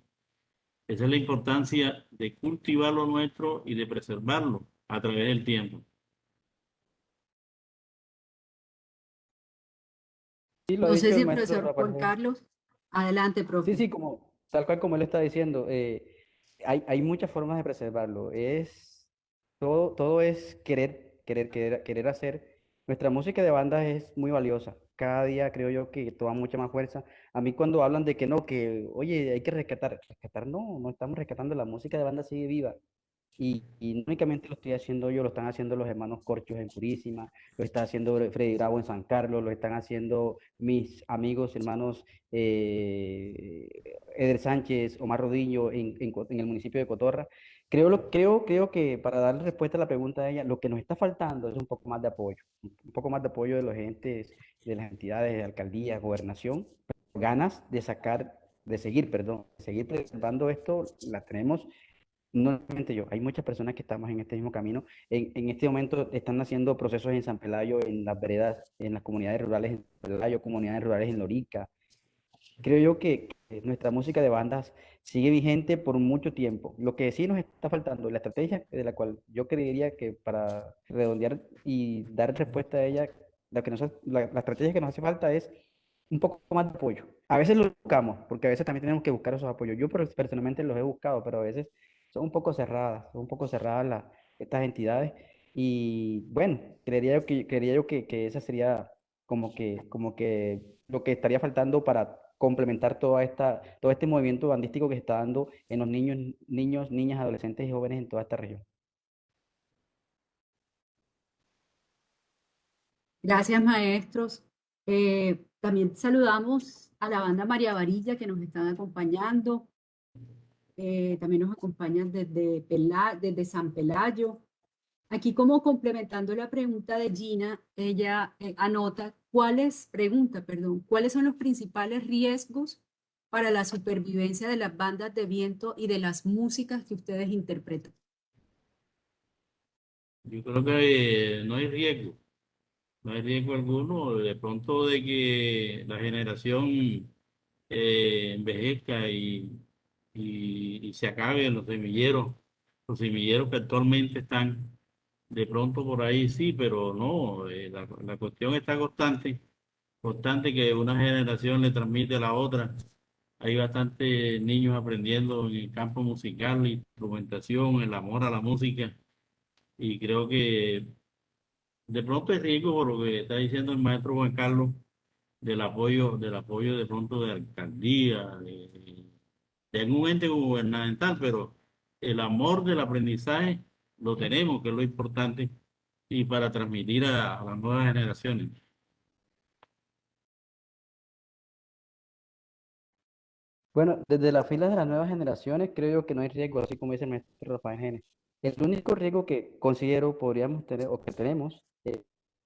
Esa es la importancia de cultivar lo nuestro y de preservarlo a través del tiempo. Sí, lo ha No sé dicho si el el maestro profesor Rafael Juan G. Carlos, adelante, Sí, profe. sí, como, tal cual como él está diciendo, hay muchas formas de preservarlo. Todo es querer hacer. Nuestra música de banda es muy valiosa. Cada día creo yo que toma mucha más fuerza. A mí cuando hablan de que no, que, oye, hay que rescatar no estamos rescatando, la música de banda sigue viva. Y no únicamente lo estoy haciendo yo, lo están haciendo los hermanos Corchos en Purísima, lo está haciendo Freddy Bravo en San Carlos, lo están haciendo mis amigos, hermanos Eder Sánchez, Omar Rodillo en el municipio de Cotorra. Creo que para darle respuesta a la pregunta de ella, lo que nos está faltando es un poco más de apoyo, un poco más de apoyo de los entes, de las entidades de alcaldía, gobernación, ganas de seguir preservando esto, la tenemos. No solamente yo, hay muchas personas que estamos en este mismo camino. En este momento están haciendo procesos en San Pelayo, en las veredas, en las comunidades rurales en San Pelayo, comunidades rurales en Lorica. Creo yo que nuestra música de bandas sigue vigente por mucho tiempo. Lo que sí nos está faltando, la estrategia de la cual yo creería que para redondear y dar respuesta a ella, la estrategia que nos hace falta es un poco más de apoyo. A veces lo buscamos, porque a veces también tenemos que buscar esos apoyos. Yo personalmente los he buscado, pero a veces son un poco cerradas estas entidades. Y bueno, creería yo que esa sería como que lo que estaría faltando para complementar todo este movimiento bandístico que se está dando en los niños, niñas, adolescentes y jóvenes en toda esta región. Gracias, maestros. También saludamos a la banda María Varilla que nos están acompañando. También nos acompañan desde San Pelayo. Aquí como complementando la pregunta de Gina, ella anota cuáles son los principales riesgos para la supervivencia de las bandas de viento y de las músicas que ustedes interpretan. Yo creo que no hay riesgo. No hay riesgo alguno, de pronto de que la generación envejezca y se acaben los semilleros que actualmente están, de pronto por ahí sí, pero no, la cuestión está constante que una generación le transmite a la otra. Hay bastantes niños aprendiendo en el campo musical, la instrumentación, el amor a la música, y creo que de pronto es riesgo por lo que está diciendo el maestro Juan Carlos del apoyo de pronto de alcaldía, de algún ente gubernamental, pero el amor del aprendizaje lo tenemos, que es lo importante, y para transmitir a las nuevas generaciones. Bueno, desde las filas de las nuevas generaciones creo yo que no hay riesgo, así como dice el maestro Rafael Genes. El único riesgo que considero podríamos tener o que tenemos es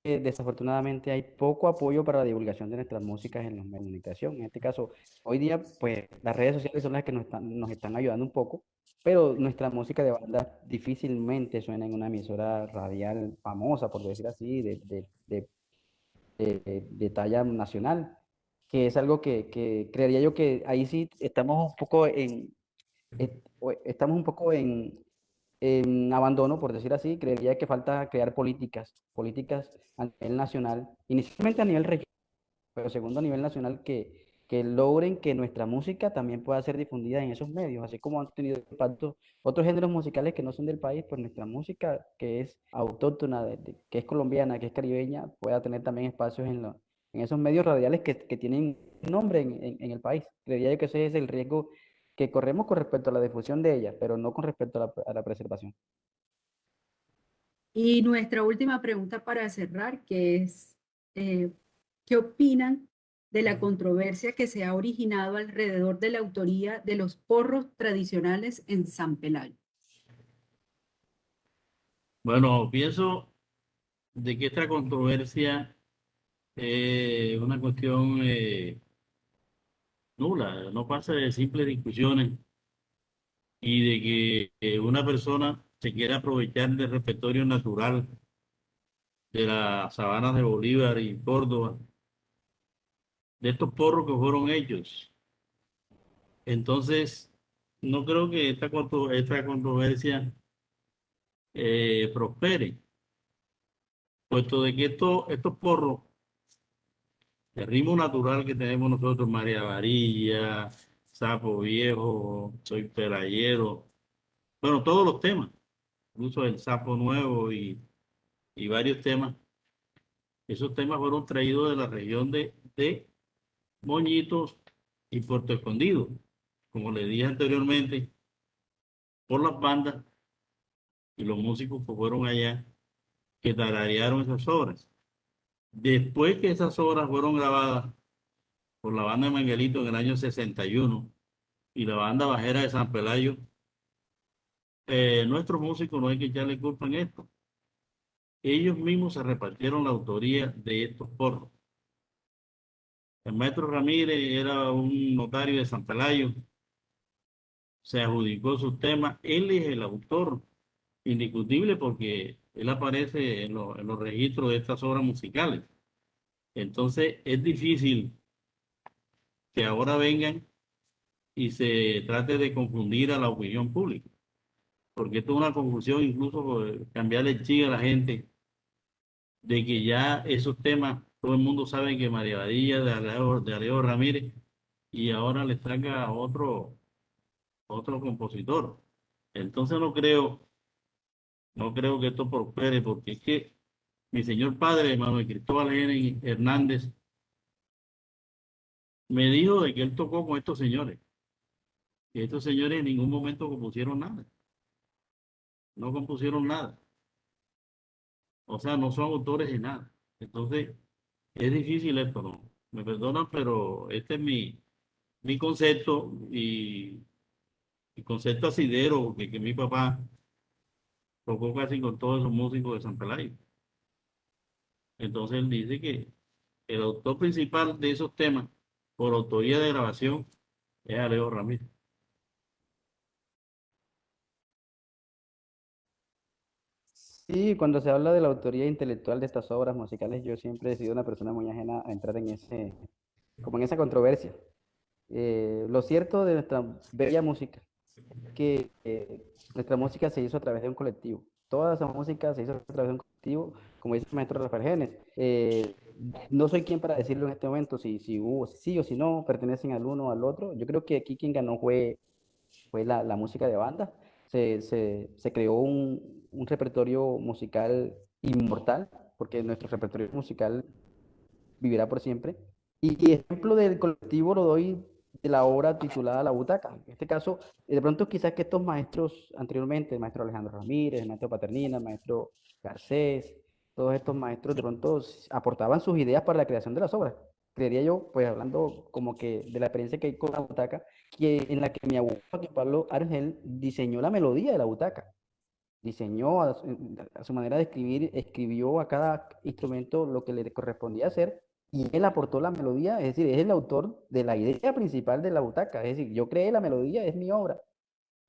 que desafortunadamente hay poco apoyo para la divulgación de nuestras músicas en los medios de comunicación. En este caso, hoy día, pues las redes sociales son las que nos están ayudando un poco, pero nuestra música de banda difícilmente suena en una emisora radial famosa, por decir así, de talla nacional, que es algo que creería yo que ahí sí estamos un poco estamos un poco en abandono, por decir así. Creería que falta crear políticas a nivel nacional, inicialmente a nivel regional, pero segundo a nivel nacional, que logren que nuestra música también pueda ser difundida en esos medios, así como han tenido impacto otros géneros musicales que no son del país, pues nuestra música, que es autóctona, que es colombiana, que es caribeña, pueda tener también espacios en esos medios radiales que tienen nombre en el país. Creería yo que ese es el riesgo que corremos con respecto a la difusión de ella, pero no con respecto a la preservación. Y nuestra última pregunta para cerrar, que es, eh, ¿qué opinan de la controversia que se ha originado alrededor de la autoría de los porros tradicionales en San Pelayo? Bueno, pienso de que esta controversia es una cuestión nula, no pasa de simples discusiones y de que una persona se quiera aprovechar del repertorio natural de las sabanas de Bolívar y Córdoba, de estos porros que fueron hechos. Entonces, no creo que esta controversia prospere, puesto de que estos porros, el ritmo natural que tenemos nosotros, María Varilla, Sapo Viejo, Soy Pelayero, bueno, todos los temas, incluso el Sapo Nuevo y varios temas, esos temas fueron traídos de la región de Moñitos y Puerto Escondido, como le dije anteriormente, por las bandas y los músicos que fueron allá que tararearon esas obras. Después que esas obras fueron grabadas por la banda de Manguelito en el año 61 y la banda bajera de San Pelayo, nuestros músicos no hay que echarle culpa en esto. Ellos mismos se repartieron la autoría de estos porros. El maestro Ramírez era un notario de San Pelayo, se adjudicó sus temas, él es el autor indiscutible porque él aparece en los registros de estas obras musicales. Entonces es difícil que ahora vengan y se trate de confundir a la opinión pública, porque esto es una confusión, incluso por cambiarle el chip a la gente, de que ya esos temas, todo el mundo sabe que María Vadilla de Alejo Ramírez, y ahora le saca otro compositor. Entonces no creo que esto prospere, porque es que mi señor padre, Manuel Cristóbal Hernández, me dijo de que él tocó con estos señores, y estos señores en ningún momento compusieron nada, no compusieron nada. O sea, no son autores de nada. Entonces, es difícil esto, ¿no? Me perdonan, pero este es mi concepto y el concepto asidero que mi papá tocó casi con todos los músicos de San Pelayo. Entonces, él dice que el autor principal de esos temas, por autoría de grabación, es Alejo Ramírez. Sí, cuando se habla de la autoría intelectual de estas obras musicales, yo siempre he sido una persona muy ajena a entrar en como en esa controversia. Lo cierto de nuestra bella música es que nuestra música se hizo a través de un colectivo. Toda esa música se hizo a través de un colectivo, como dice el maestro Rafael Genes. No soy quien para decirlo en este momento, si hubo, si sí o si no, pertenecen al uno o al otro. Yo creo que aquí quien ganó fue la música de banda. Se creó un repertorio musical inmortal, porque nuestro repertorio musical vivirá por siempre. Y ejemplo del colectivo lo doy de la obra titulada La Butaca. En este caso, de pronto quizás que estos maestros anteriormente, el maestro Alejandro Ramírez, el maestro Paternina, el maestro Garcés, todos estos maestros de pronto aportaban sus ideas para la creación de las obras. Creería yo, pues hablando como que de la experiencia que hay con La Butaca, en la que mi abuelo Joaquín Pablo Argel diseñó la melodía de La Butaca, diseñó a su manera de escribir, escribió a cada instrumento lo que le correspondía hacer y él aportó la melodía, es decir, es el autor de la idea principal de la butaca, es decir, yo creé la melodía, es mi obra,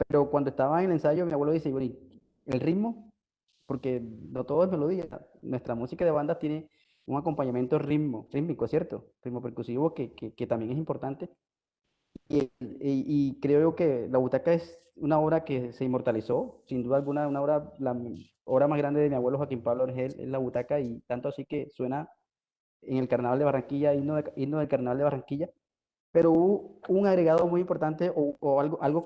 pero cuando estaba en el ensayo mi abuelo dice, bueno, ¿y el ritmo? Porque no todo es melodía, nuestra música de banda tiene un acompañamiento rítmico, ¿cierto? Ritmo percusivo que también es importante y creo yo que La Butaca es una obra que se inmortalizó, sin duda alguna, una obra, obra más grande de mi abuelo Joaquín Pablo Orgel es La Butaca, y tanto así que suena en el Carnaval de Barranquilla, himno del Carnaval de Barranquilla, pero hubo un agregado muy importante o algo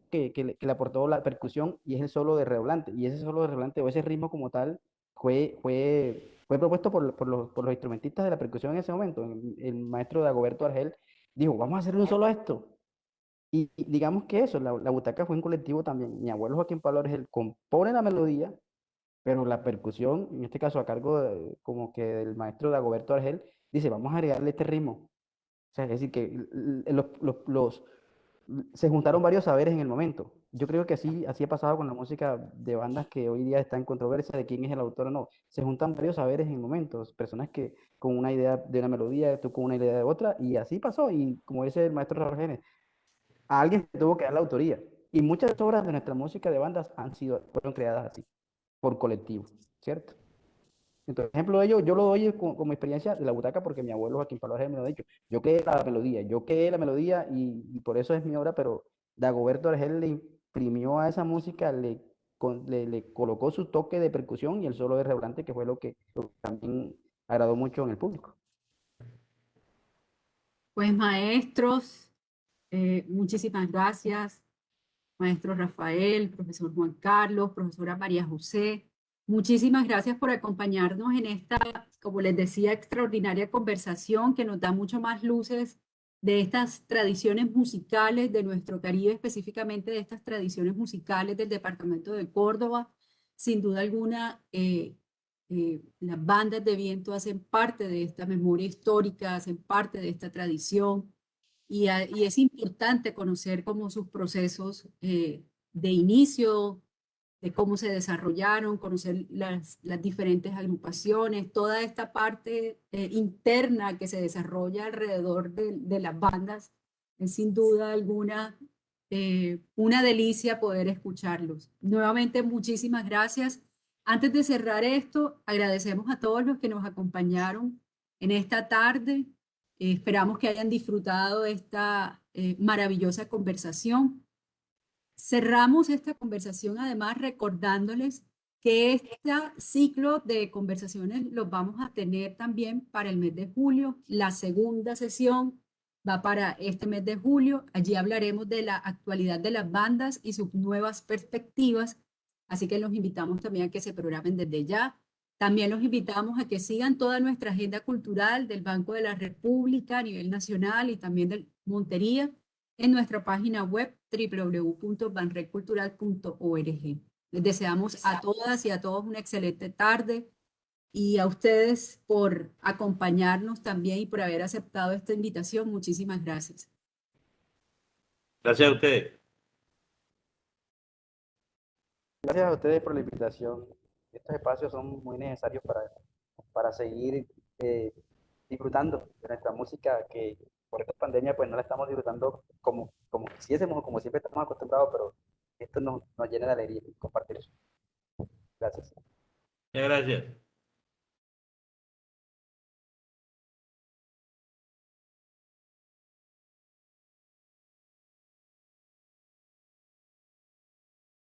que le aportó la percusión, y es el solo de redoblante, y ese solo de redoblante o ese ritmo como tal fue propuesto por los instrumentistas de la percusión en ese momento. El maestro Dagoberto Argel dijo, vamos a hacerle un solo a esto. Y digamos que eso, la butaca fue un colectivo también. Mi abuelo Joaquín Pablo Argel compone la melodía, pero la percusión, en este caso a cargo como que del maestro Dagoberto Argel, dice, vamos a agregarle este ritmo. O sea, es decir, que se juntaron varios saberes en el momento. Yo creo que así ha pasado con la música de bandas que hoy día está en controversia de quién es el autor o no. Se juntan varios saberes en momentos, personas que con una idea de una melodía, tú con una idea de otra, y así pasó. Y como dice el maestro Rafael, a alguien se tuvo que dar la autoría. Y muchas obras de nuestra música de bandas fueron creadas así, por colectivo, ¿cierto? Entonces, por ejemplo, yo lo doy como experiencia de la butaca porque mi abuelo Joaquín Pablo Argel me lo ha dicho. Yo creé la melodía y por eso es mi obra, pero Dagoberto Argel le imprimió a esa música, le colocó su toque de percusión y el solo de redoblante, que fue lo que también agradó mucho en el público. Pues maestros, muchísimas gracias. Maestro Rafael, profesor Juan Carlos, profesora María José. Muchísimas gracias por acompañarnos en esta, como les decía, extraordinaria conversación que nos da mucho más luces de estas tradiciones musicales de nuestro Caribe, específicamente de estas tradiciones musicales del departamento de Córdoba. Sin duda alguna, las bandas de viento hacen parte de esta memoria histórica, hacen parte de esta tradición y es importante conocer cómo sus procesos de inicio, de cómo se desarrollaron, conocer las diferentes agrupaciones, toda esta parte interna que se desarrolla alrededor de las bandas, es sin duda alguna una delicia poder escucharlos. Nuevamente, muchísimas gracias. Antes de cerrar esto, agradecemos a todos los que nos acompañaron en esta tarde. Esperamos que hayan disfrutado esta maravillosa conversación. Cerramos esta conversación además recordándoles que este ciclo de conversaciones los vamos a tener también para el mes de julio. La segunda sesión va para este mes de julio. Allí hablaremos de la actualidad de las bandas y sus nuevas perspectivas. Así que los invitamos también a que se programen desde ya. También los invitamos a que sigan toda nuestra agenda cultural del Banco de la República a nivel nacional y también del Montería en nuestra página web www.banreccultural.org. Les deseamos a todas y a todos una excelente tarde y a ustedes por acompañarnos también y por haber aceptado esta invitación. Muchísimas gracias. Gracias a ustedes. Gracias a ustedes por la invitación. Estos espacios son muy necesarios para seguir disfrutando de nuestra música, que por esta pandemia pues no la estamos disfrutando como quisiésemos o como siempre estamos acostumbrados, pero esto nos llena de alegría compartir eso. Gracias. Gracias.